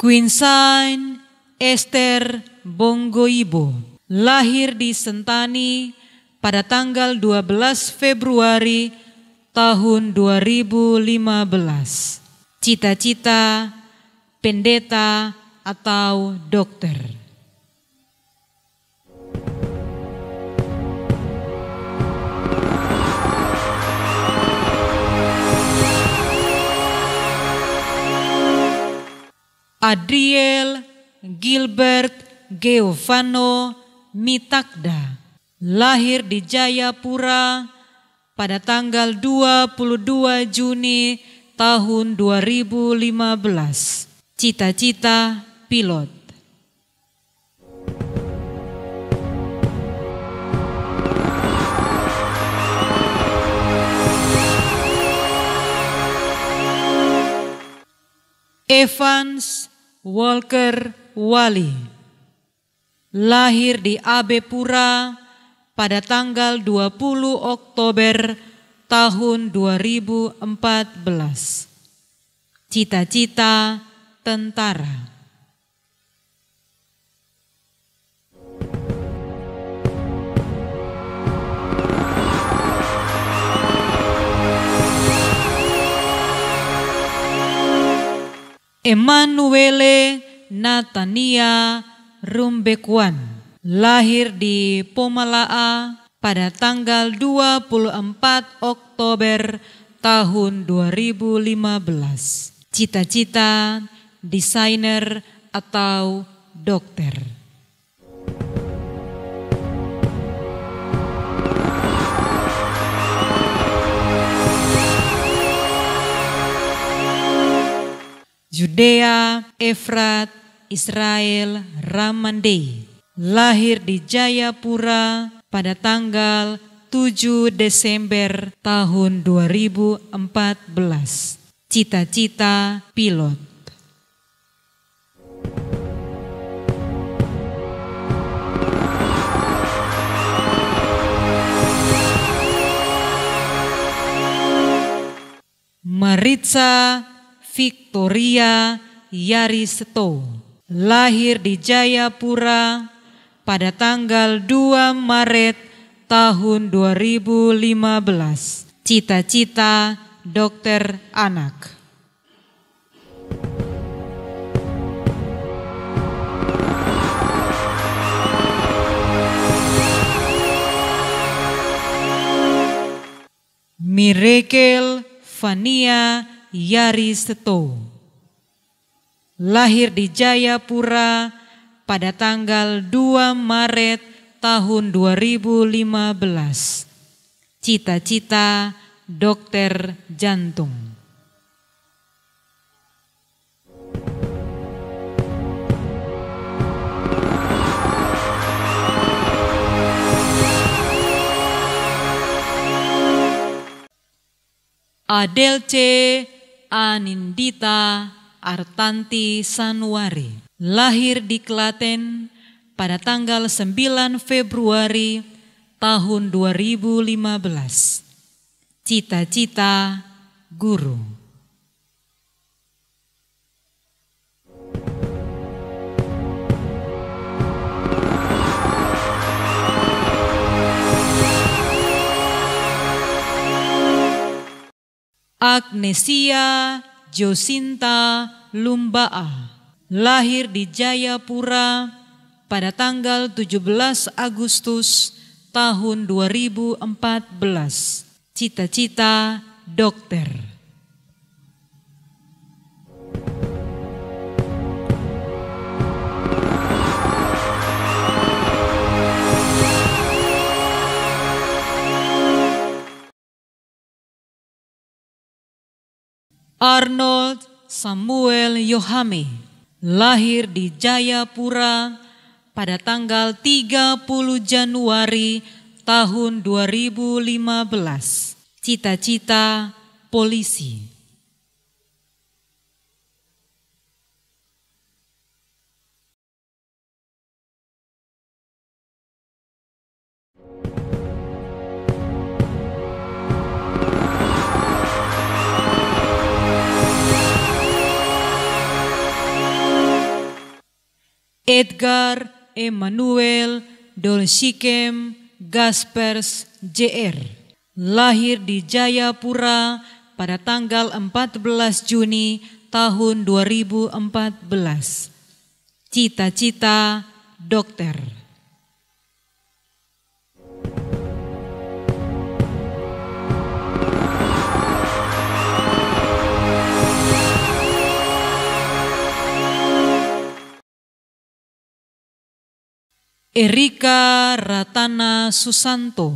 Quinsain Esther Bongoibo, lahir di Sentani pada tanggal 12 Februari tahun 2015. Cita-cita pendeta atau dokter. Adriel Gilbert Geovano Mitakda, lahir di Jayapura pada tanggal 22 Juni tahun 2015. Cita-cita pilot. Evans Walker Wali, lahir di Abepura pada tanggal 20 Oktober tahun 2014. Cita-cita tentara. Emanuele Natania Rumbekuan lahir di Pomalaa pada tanggal 24 Oktober tahun 2015. Cita-cita desainer atau dokter. Judea Efrat Israel Ramandei lahir di Jayapura pada tanggal 7 Desember tahun 2014. Cita-cita pilot. Maritza Victoria Yariseto lahir di Jayapura pada tanggal 2 Maret tahun 2015. Cita-cita dokter anak. Miracle Fania Yariseto lahir di Jayapura pada tanggal 2 Maret tahun 2015. Cita-cita dokter jantung. Adelce Anindita Artanti Sanuari lahir di Klaten pada tanggal 9 Februari tahun 2015. Cita-cita guru. Agnesia Josinta Lumbaa lahir di Jayapura pada tanggal 17 Agustus tahun 2014. Cita-cita dokter. Arnold Samuel Yohame lahir di Jayapura pada tanggal 30 Januari tahun 2015. Cita-cita polisi. Edgar Emmanuel Dolshikem Gaspers Jr. lahir di Jayapura pada tanggal 14 Juni tahun 2014. Cita-cita dokter. Erika Ratana Susanto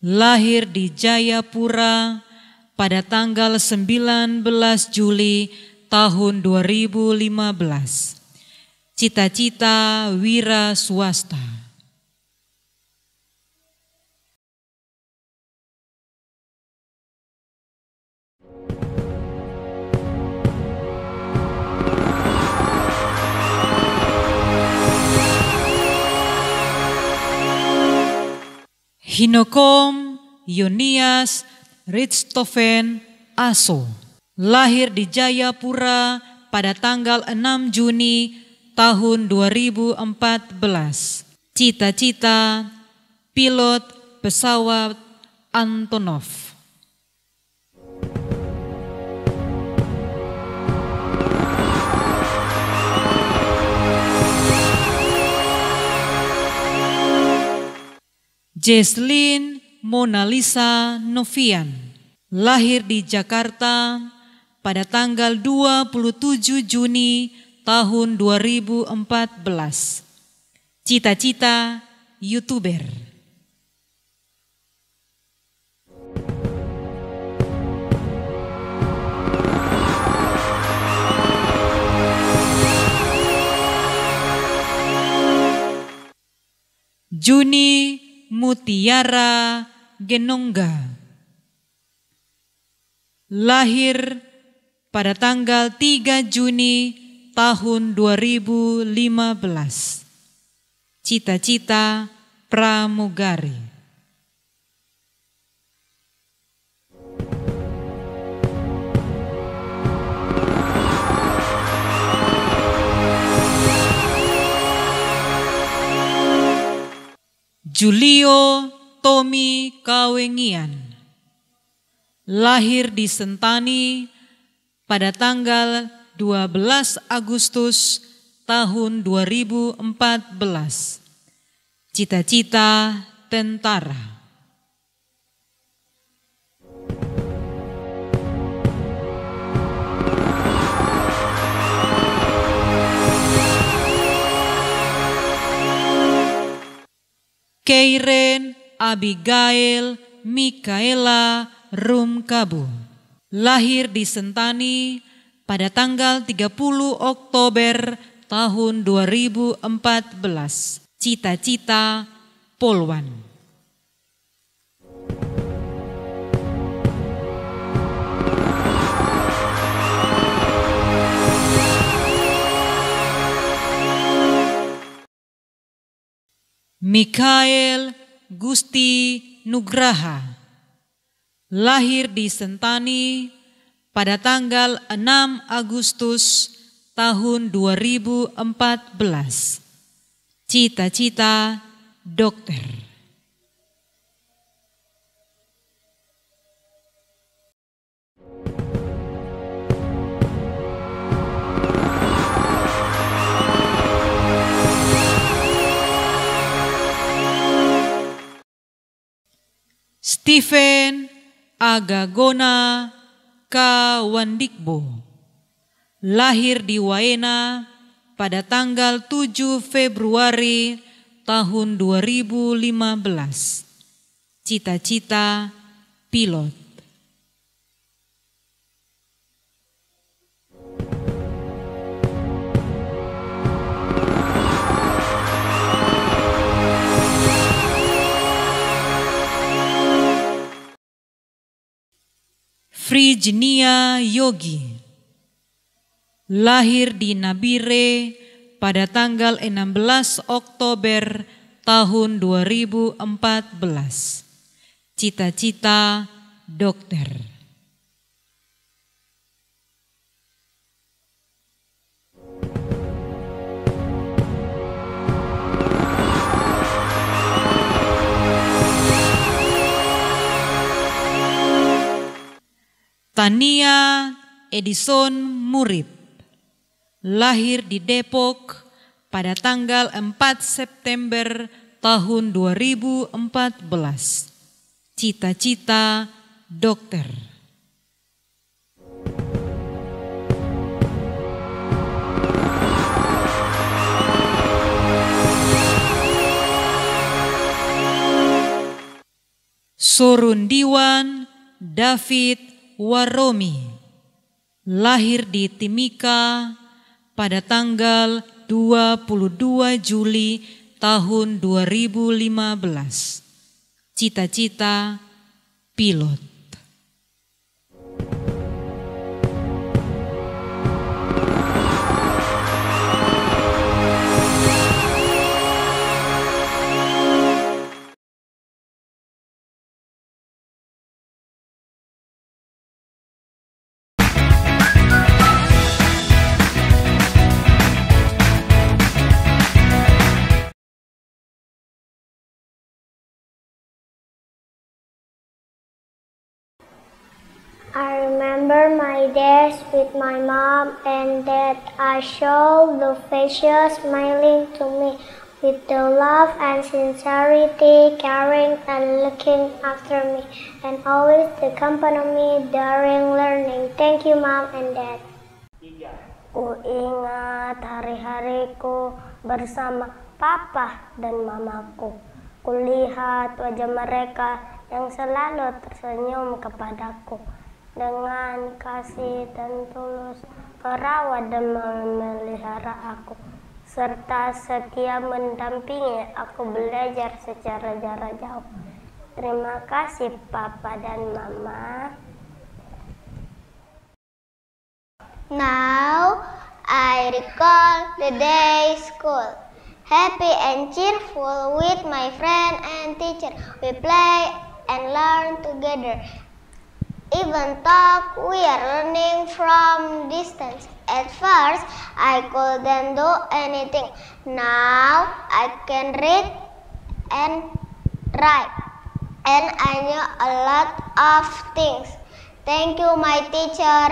lahir di Jayapura pada tanggal 19 Juli tahun 2015. Cita-cita wira swasta. Hinokom Yonias Richthofen Aso. Lahir di Jayapura pada tanggal 6 Juni tahun 2014. Cita-cita pilot pesawat Antonov. Jesslyn Mona Lisa Novian, lahir di Jakarta pada tanggal 27 Juni tahun 2014. Cita-cita YouTuber. Juni Mutiara Genongga, lahir pada tanggal 3 Juni tahun 2015. Cita-cita pramugari. Julio Tommy Kawengian, lahir di Sentani pada tanggal 12 Agustus tahun 2014. Cita-cita tentara. Keiren Abigail Mikaela Rumkabu, lahir di Sentani pada tanggal 30 Oktober tahun 2014. Cita-cita Polwan. Mikael Gusti Nugraha, lahir di Sentani pada tanggal 6 Agustus tahun 2014. Cita-cita dokter. Stephen Agagona Kawandikbo, lahir di Waena pada tanggal 7 Februari tahun 2015. Cita-cita pilot. Frigenia Yogi, lahir di Nabire pada tanggal 16 Oktober tahun 2014. Cita-cita dokter. Tania Edison Murib, lahir di Depok pada tanggal 4 September tahun 2014. Cita-cita dokter. Sorundiwan David Waromi, lahir di Timika pada tanggal 22 Juli tahun 2015. Cita-cita pilot. remember my days with my mom and dad. I saw the faces smiling to me with the love and sincerity, caring and looking after me, and always accompany me during learning. Thank you, Mom and Dad. Ku ingat hari-hariku bersama Papa dan Mamaku. Kulihat wajah mereka yang selalu tersenyum kepadaku. Dengan kasih dan tulus merawat dan memelihara aku, serta setia mendampingi aku belajar secara jarak jauh. Terima kasih Papa dan Mama. Now I recall the day school. Happy and cheerful with my friend and teacher. We play and learn together. Even though we are learning from distance. At first, I couldn't do anything. Now, I can read and write. And I know a lot of things. Thank you, my teacher.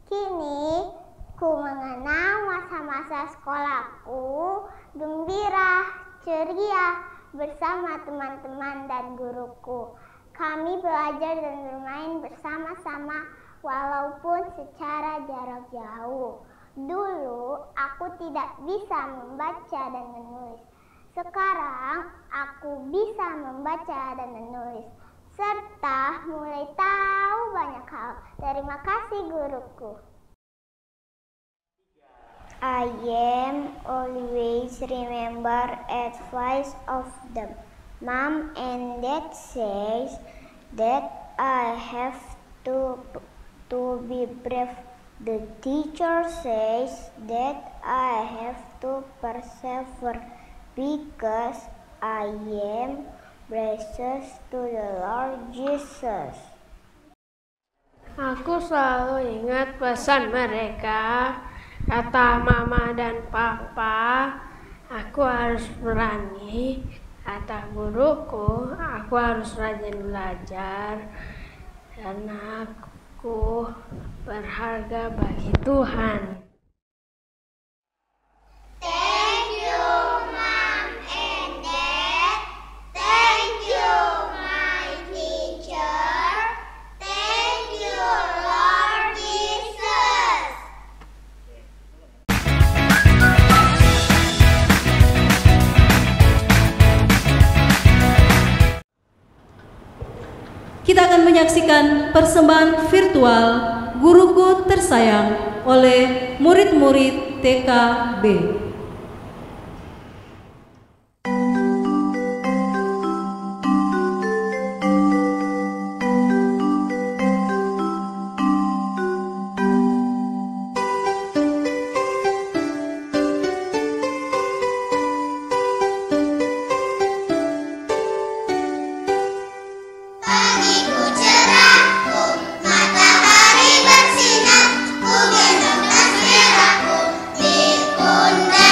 Kini, ku mengenang masa-masa sekolahku, gembira, ceria, bersama teman-teman dan guruku. Kami belajar dan bermain bersama-sama walaupun secara jarak jauh. Dulu aku tidak bisa membaca dan menulis. Sekarang aku bisa membaca dan menulis, serta mulai tahu banyak hal. Terima kasih guruku. I am always remember advice of them. Mom and Dad says that I have to be brave. The teacher says that I have to persevere because I am precious to the Lord Jesus. Aku selalu ingat pesan mereka, kata Mama dan Papa, aku harus berani. Kata guruku, aku harus rajin belajar karena aku berharga bagi Tuhan. Thank you, Mom and Dad. Thank you, my teacher. Thank you, Lord Jesus. Kita akan menyaksikan persembahan virtual Guruku Tersayang oleh murid-murid TKB. Pagiku cerah, matahari bersinar, ku gendong tas merahku di pundak.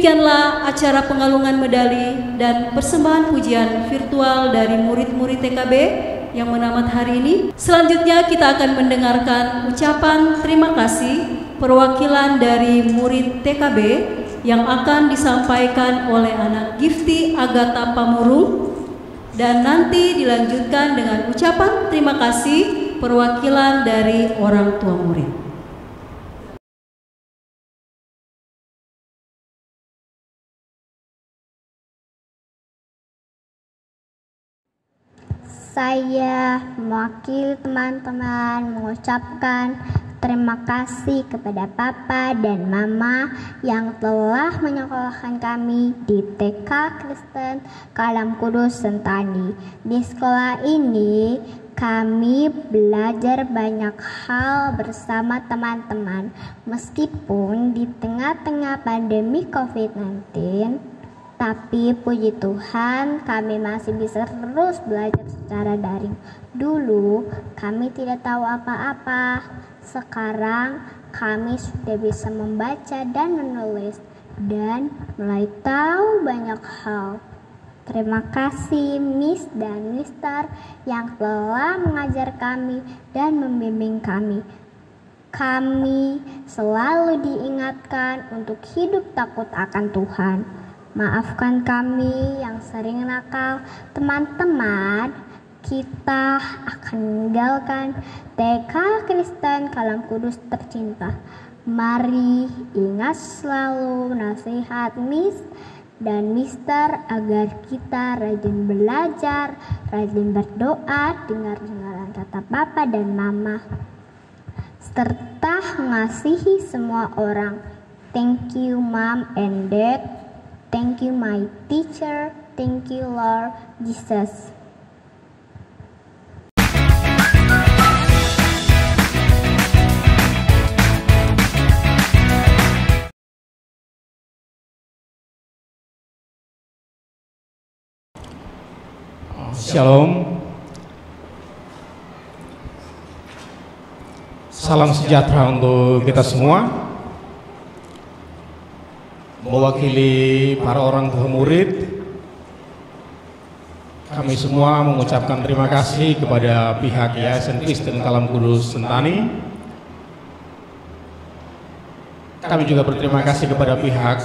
Demikianlah acara pengalungan medali dan persembahan pujian virtual dari murid-murid TKB yang menamat hari ini. Selanjutnya kita akan mendengarkan ucapan terima kasih perwakilan dari murid TKB yang akan disampaikan oleh anak Gifty Agatha Pamurung, dan nanti dilanjutkan dengan ucapan terima kasih perwakilan dari orang tua murid. Saya mewakili teman-teman mengucapkan terima kasih kepada Papa dan Mama yang telah menyekolahkan kami di TK Kristen Kalam Kudus Sentani. Di sekolah ini kami belajar banyak hal bersama teman-teman. Meskipun di tengah-tengah pandemi COVID-19, tapi puji Tuhan kami masih bisa terus belajar secara daring. Dulu kami tidak tahu apa-apa. Sekarang kami sudah bisa membaca dan menulis dan mulai tahu banyak hal. Terima kasih Miss dan Mister yang telah mengajar kami dan membimbing kami. Kami selalu diingatkan untuk hidup takut akan Tuhan. Maafkan kami yang sering nakal, teman-teman. Kita akan meninggalkan TK Kristen Kalam Kudus tercinta. Mari ingat selalu nasihat Miss dan Mister agar kita rajin belajar, rajin berdoa, dengar-dengaran kata Papa dan Mama, serta mengasihi semua orang. Thank you Mom and Dad. Thank you my teacher. Thank you Lord Jesus. Shalom. Salam sejahtera untuk kita semua. Mewakili para orang tua murid, kami semua mengucapkan terima kasih kepada pihak Yayasan Kristen Kalam Kudus Sentani. Kami juga berterima kasih kepada pihak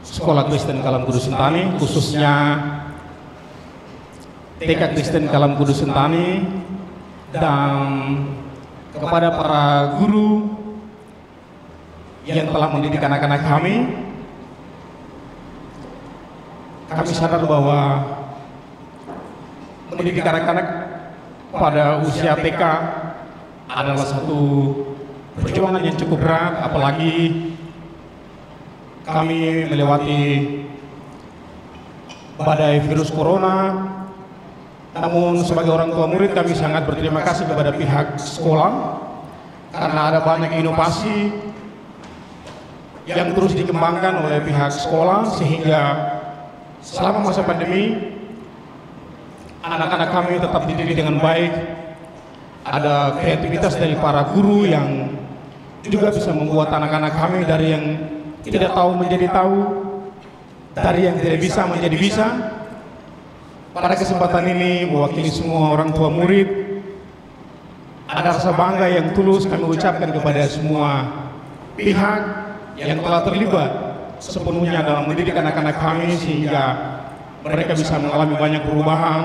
Sekolah Kristen Kalam Kudus Sentani, khususnya TK Kristen Kalam Kudus Sentani, dan kepada para guru yang telah mendidik anak-anak kami. Kami sadar bahwa mendidik anak-anak pada usia TK adalah satu perjuangan yang cukup berat, apalagi kami melewati badai virus corona. Namun sebagai orang tua murid kami sangat berterima kasih kepada pihak sekolah karena ada banyak inovasi yang terus dikembangkan oleh pihak sekolah, sehingga selama masa pandemi anak-anak kami tetap dididik dengan baik. Ada kreativitas dari para guru yang juga bisa membuat anak-anak kami dari yang tidak tahu menjadi tahu, dari yang tidak bisa menjadi bisa. Pada kesempatan ini mewakili semua orang tua murid, ada rasa bangga yang tulus kami ucapkan kepada semua pihak yang telah terlibat sepenuhnya dalam mendidik anak-anak kami, sehingga mereka bisa mengalami banyak perubahan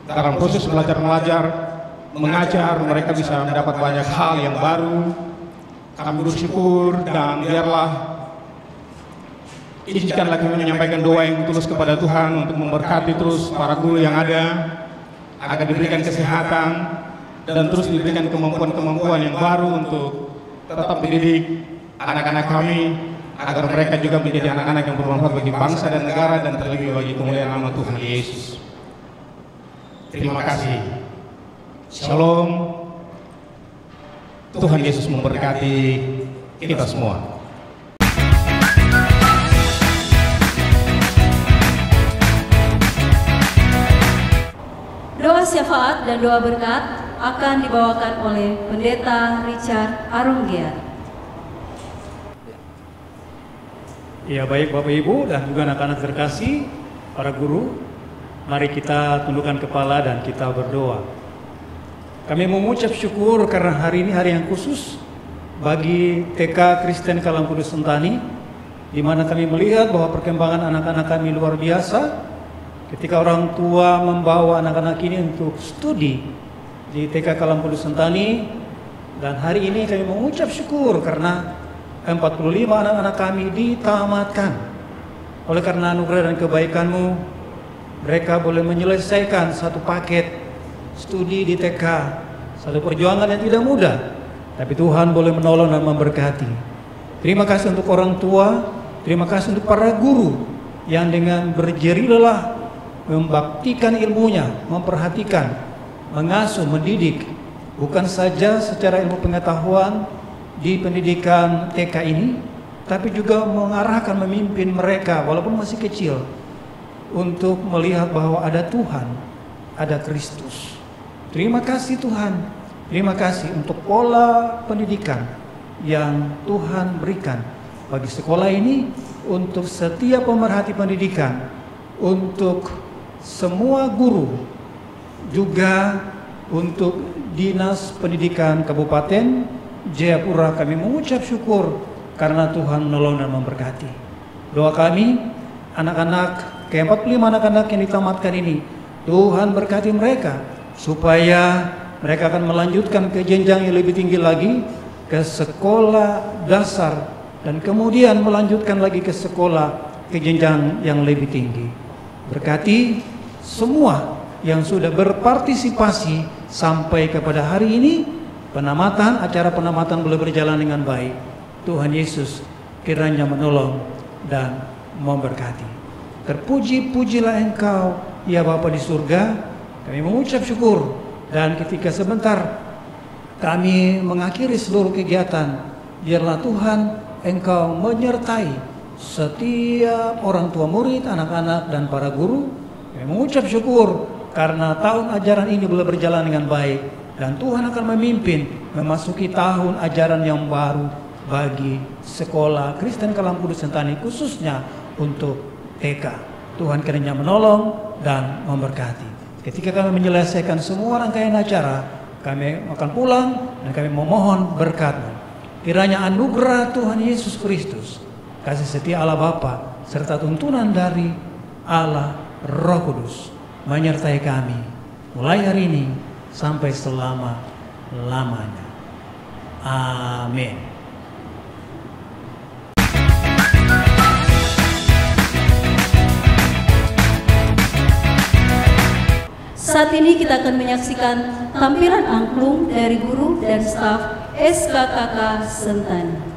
dalam proses belajar-mengajar, mengajar. Mereka bisa mendapat banyak hal yang baru. Kami bersyukur, dan biarlah izinkanlah kami menyampaikan doa yang tulus kepada Tuhan untuk memberkati terus para guru yang ada, agar diberikan kesehatan dan terus diberikan kemampuan-kemampuan yang baru untuk tetap mendidik anak-anak kami, agar mereka juga menjadi anak-anak yang bermanfaat bagi bangsa dan negara, dan terlebih bagi kemuliaan nama Tuhan Yesus. Terima kasih. Shalom. Tuhan Yesus memberkati kita semua. Doa syafaat dan doa berkat akan dibawakan oleh Pendeta Richard Aronggear. Ya baik Bapak Ibu dan juga anak-anak terkasih, para guru, mari kita tundukkan kepala dan kita berdoa. Kami mengucap syukur karena hari ini hari yang khusus bagi TK Kristen Kalangkudus Sentani, di mana kami melihat bahwa perkembangan anak-anak kami luar biasa ketika orang tua membawa anak-anak ini untuk studi di TK Kalangkudus Sentani. Dan hari ini kami mengucap syukur karena 45 anak-anak kami ditamatkan. Oleh karena anugerah dan kebaikan-Mu, mereka boleh menyelesaikan satu paket studi di TK, satu perjuangan yang tidak mudah, tapi Tuhan boleh menolong dan memberkati. Terima kasih untuk orang tua, terima kasih untuk para guru yang dengan berjerih lelah membaktikan ilmunya, memperhatikan, mengasuh, mendidik, bukan saja secara ilmu pengetahuan di pendidikan TK ini, tapi juga mengarahkan, memimpin mereka walaupun masih kecil untuk melihat bahwa ada Tuhan, ada Kristus. Terima kasih Tuhan, terima kasih untuk pola pendidikan yang Tuhan berikan bagi sekolah ini, untuk setiap pemerhati pendidikan, untuk semua guru, juga untuk Dinas Pendidikan Kabupaten Jayapura. Kami mengucap syukur karena Tuhan menolong dan memberkati. Doa kami, anak-anak, ke-45 anak-anak yang ditamatkan ini, Tuhan berkati mereka supaya mereka akan melanjutkan ke jenjang yang lebih tinggi lagi, ke sekolah dasar, dan kemudian melanjutkan lagi ke sekolah ke jenjang yang lebih tinggi. Berkati semua yang sudah berpartisipasi sampai kepada hari ini, acara penamatan boleh berjalan dengan baik. Tuhan Yesus kiranya menolong dan memberkati. Terpuji-pujilah Engkau, ya Bapa di surga. Kami mengucap syukur, dan ketika sebentar kami mengakhiri seluruh kegiatan, biarlah Tuhan Engkau menyertai setiap orang tua murid, anak-anak, dan para guru. Kami mengucap syukur karena tahun ajaran ini boleh berjalan dengan baik, dan Tuhan akan memimpin memasuki tahun ajaran yang baru bagi sekolah Kristen Kalangkudus Sentani, khususnya untuk TK. Tuhan kiranya menolong dan memberkati. Ketika kami menyelesaikan semua rangkaian acara, kami akan pulang dan kami memohon berkat-Mu. Kiranya anugerah Tuhan Yesus Kristus, kasih setia Allah Bapa, serta tuntunan dari Allah Roh Kudus menyertai kami mulai hari ini sampai selama-lamanya. Amin. Saat ini kita akan menyaksikan tampilan angklung dari guru dan staf SKKK Sentani.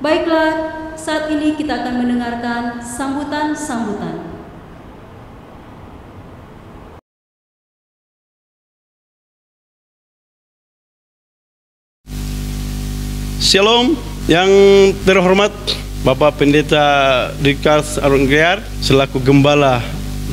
Baiklah, saat ini kita akan mendengarkan sambutan-sambutan. Shalom, yang terhormat Bapak Pendeta Dikas Arunggear selaku Gembala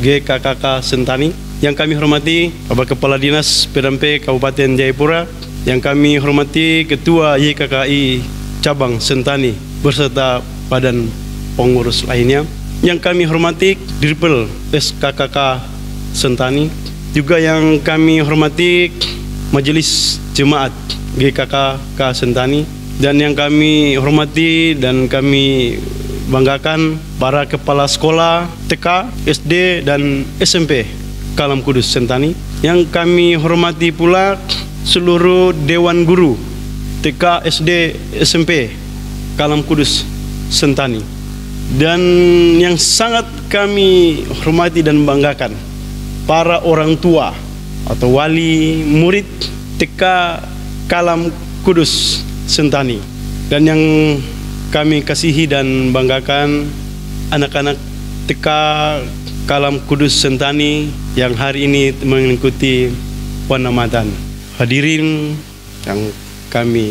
GKKK Sentani. Yang kami hormati Bapak Kepala Dinas PDAMP Kabupaten Jayapura. Yang kami hormati Ketua YKKI Cabang Sentani beserta badan pengurus lainnya. Yang kami hormati Dirpel SKKK Sentani. Juga yang kami hormati Majelis Jemaat GKKK Sentani. Dan yang kami hormati dan kami banggakan para kepala sekolah TK, SD, dan SMP Kalam Kudus Sentani. Yang kami hormati pula seluruh Dewan Guru TK, SD, SMP Kalam Kudus Sentani. Dan yang sangat kami hormati dan banggakan para orang tua atau wali murid TK Kalam Kudus Sentani. Dan yang kami kasihi dan banggakan anak-anak TK Kalam Kudus Sentani yang hari ini mengikuti penamatan. Hadirin yang kami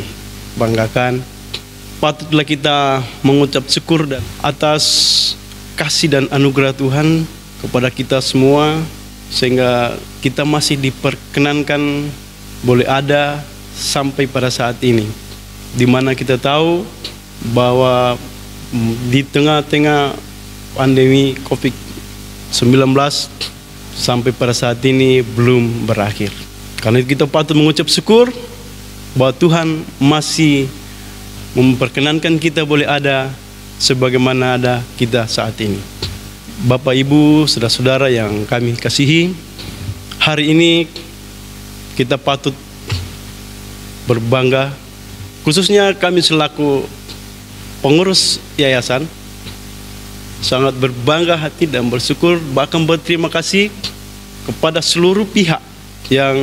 banggakan, patutlah kita mengucap syukur dan atas kasih dan anugerah Tuhan kepada kita semua, sehingga kita masih diperkenankan boleh ada sampai pada saat ini, di mana kita tahu bahwa di tengah-tengah pandemi COVID-19 sampai pada saat ini belum berakhir. Karena itu kita patut mengucap syukur bahwa Tuhan masih memperkenankan kita boleh ada sebagaimana ada kita saat ini. Bapak, Ibu, saudara-saudara yang kami kasihi, hari ini kita patut berbangga, khususnya kami selaku pengurus yayasan sangat berbangga hati dan bersyukur, bahkan berterima kasih kepada seluruh pihak yang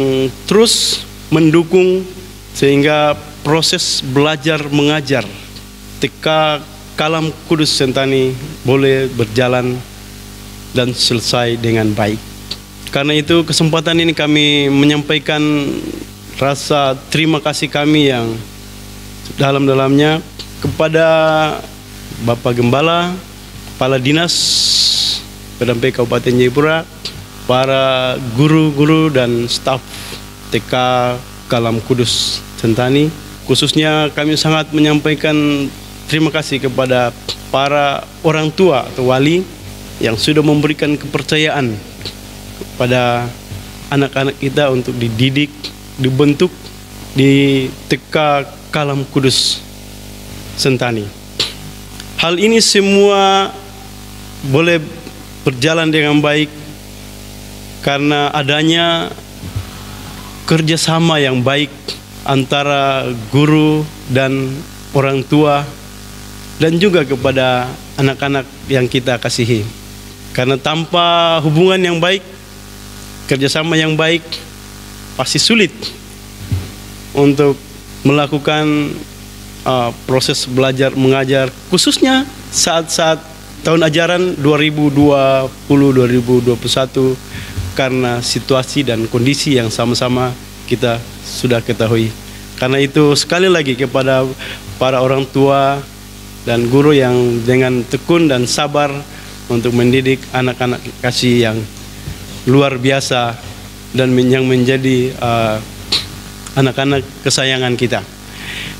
terus mendukung sehingga proses belajar mengajar TK Kalam Kudus Sentani boleh berjalan dan selesai dengan baik. Karena itu kesempatan ini kami menyampaikan rasa terima kasih kami yang dalam-dalamnya kepada Bapak Gembala, Kepala Dinas PDAMP Kabupaten Jayapura, para guru-guru dan staf TK Kalam Kudus Sentani. Khususnya kami sangat menyampaikan terima kasih kepada para orang tua atau wali yang sudah memberikan kepercayaan kepada anak-anak kita untuk dididik, dibentuk di TK Kalam Kudus Sentani. Hal ini semua boleh berjalan dengan baik karena adanya kerjasama yang baik antara guru dan orang tua dan juga kepada anak-anak yang kita kasihi. Karena tanpa hubungan yang baik, kerjasama yang baik, pasti sulit untuk melakukan proses belajar mengajar, khususnya saat-saat tahun ajaran 2020-2021 karena situasi dan kondisi yang sama-sama kita sudah ketahui. Karena itu sekali lagi kepada para orang tua dan guru yang dengan tekun dan sabar untuk mendidik anak-anak kasih yang luar biasa dan yang menjadi anak-anak kesayangan kita.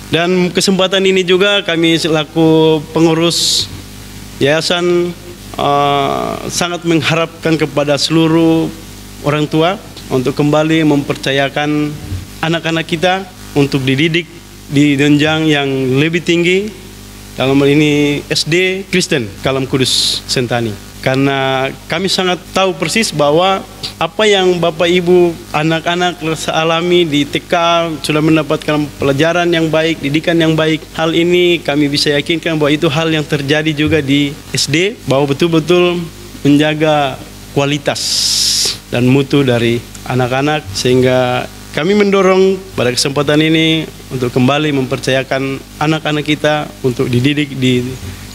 Dan kesempatan ini juga kami selaku pengurus yayasan sangat mengharapkan kepada seluruh orang tua untuk kembali mempercayakan anak-anak kita untuk dididik di jenjang yang lebih tinggi, dalam hal ini SD Kristen Kalam Kudus Sentani. Karena kami sangat tahu persis bahwa apa yang Bapak Ibu anak-anak alami di TK sudah mendapatkan pelajaran yang baik, didikan yang baik. Hal ini kami bisa yakinkan bahwa itu hal yang terjadi juga di SD, bahwa betul-betul menjaga kualitas dan mutu dari anak-anak sehingga kami mendorong pada kesempatan ini untuk kembali mempercayakan anak-anak kita untuk dididik di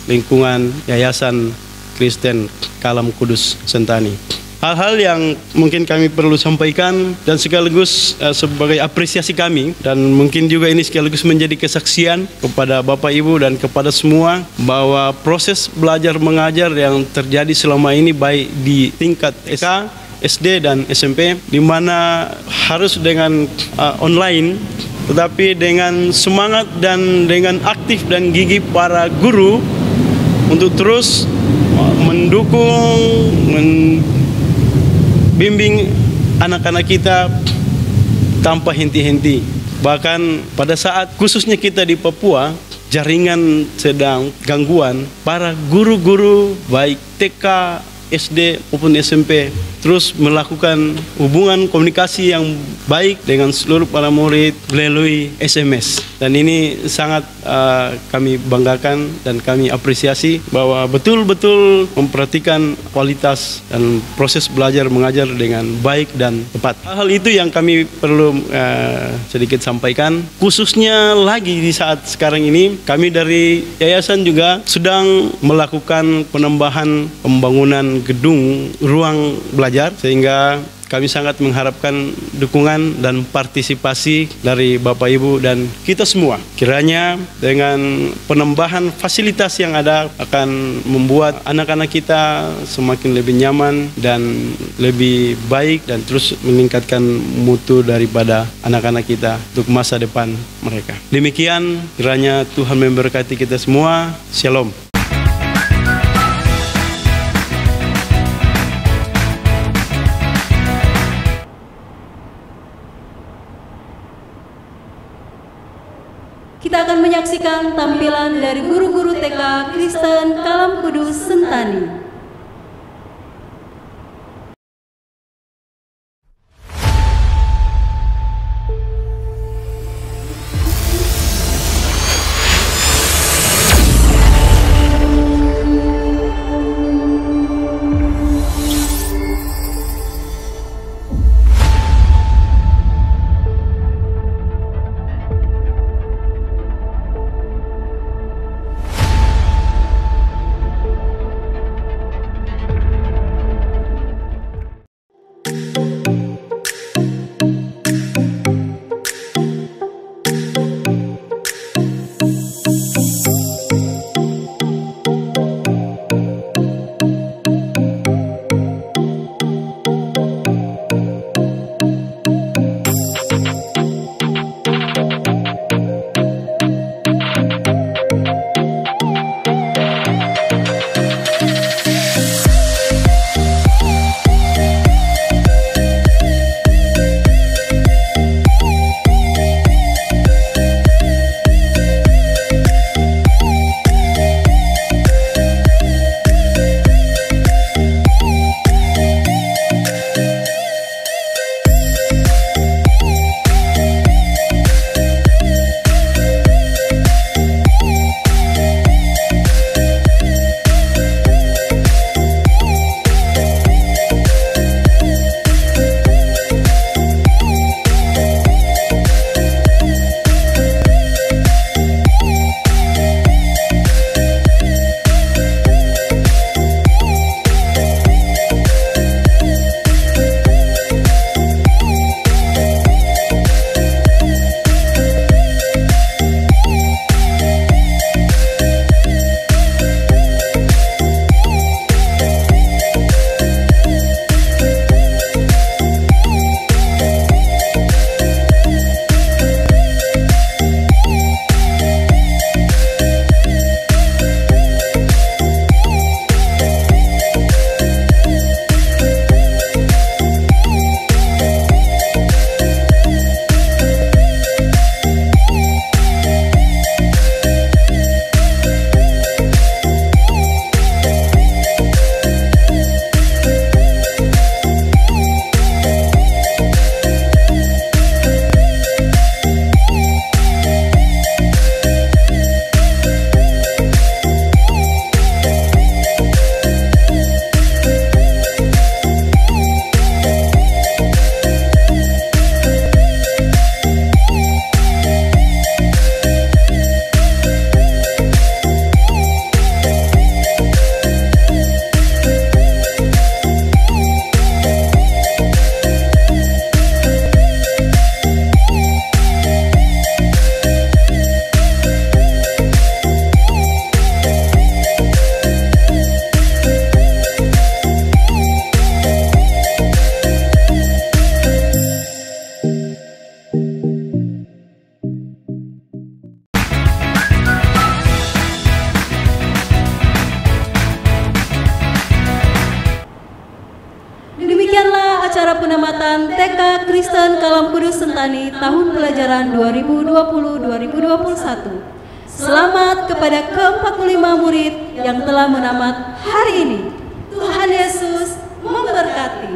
lingkungan Yayasan Kristen Kalam Kudus Sentani. Hal-hal yang mungkin kami perlu sampaikan dan sekaligus sebagai apresiasi kami, dan mungkin juga ini sekaligus menjadi kesaksian kepada Bapak Ibu dan kepada semua bahwa proses belajar mengajar yang terjadi selama ini baik di tingkat SK, SD dan SMP, di mana harus dengan online, tetapi dengan semangat dan dengan aktif dan gigih para guru untuk terus mendukung, membimbing anak-anak kita tanpa henti-henti. Bahkan pada saat khususnya kita di Papua, jaringan sedang gangguan, para guru-guru baik TK, SD maupun SMP terus melakukan hubungan komunikasi yang baik dengan seluruh para murid melalui SMS. Dan ini sangat kami banggakan dan kami apresiasi bahwa betul-betul memperhatikan kualitas dan proses belajar mengajar dengan baik dan tepat. Hal itu yang kami perlu sedikit sampaikan. Khususnya lagi di saat sekarang ini, kami dari yayasan juga sedang melakukan penambahan pembangunan gedung ruang belajar, sehingga kami sangat mengharapkan dukungan dan partisipasi dari Bapak Ibu dan kita semua. Kiranya dengan penambahan fasilitas yang ada akan membuat anak-anak kita semakin lebih nyaman dan lebih baik, dan terus meningkatkan mutu daripada anak-anak kita untuk masa depan mereka. Demikian, kiranya Tuhan memberkati kita semua. Shalom. Kita akan menyaksikan tampilan dari guru-guru TK Kristen Kalam Kudus Sentani. merupakan TK Kristen Kalam Kudus Sentani tahun pelajaran 2020-2021. Selamat kepada ke-45 murid yang telah menamat hari ini. Tuhan Yesus memberkati.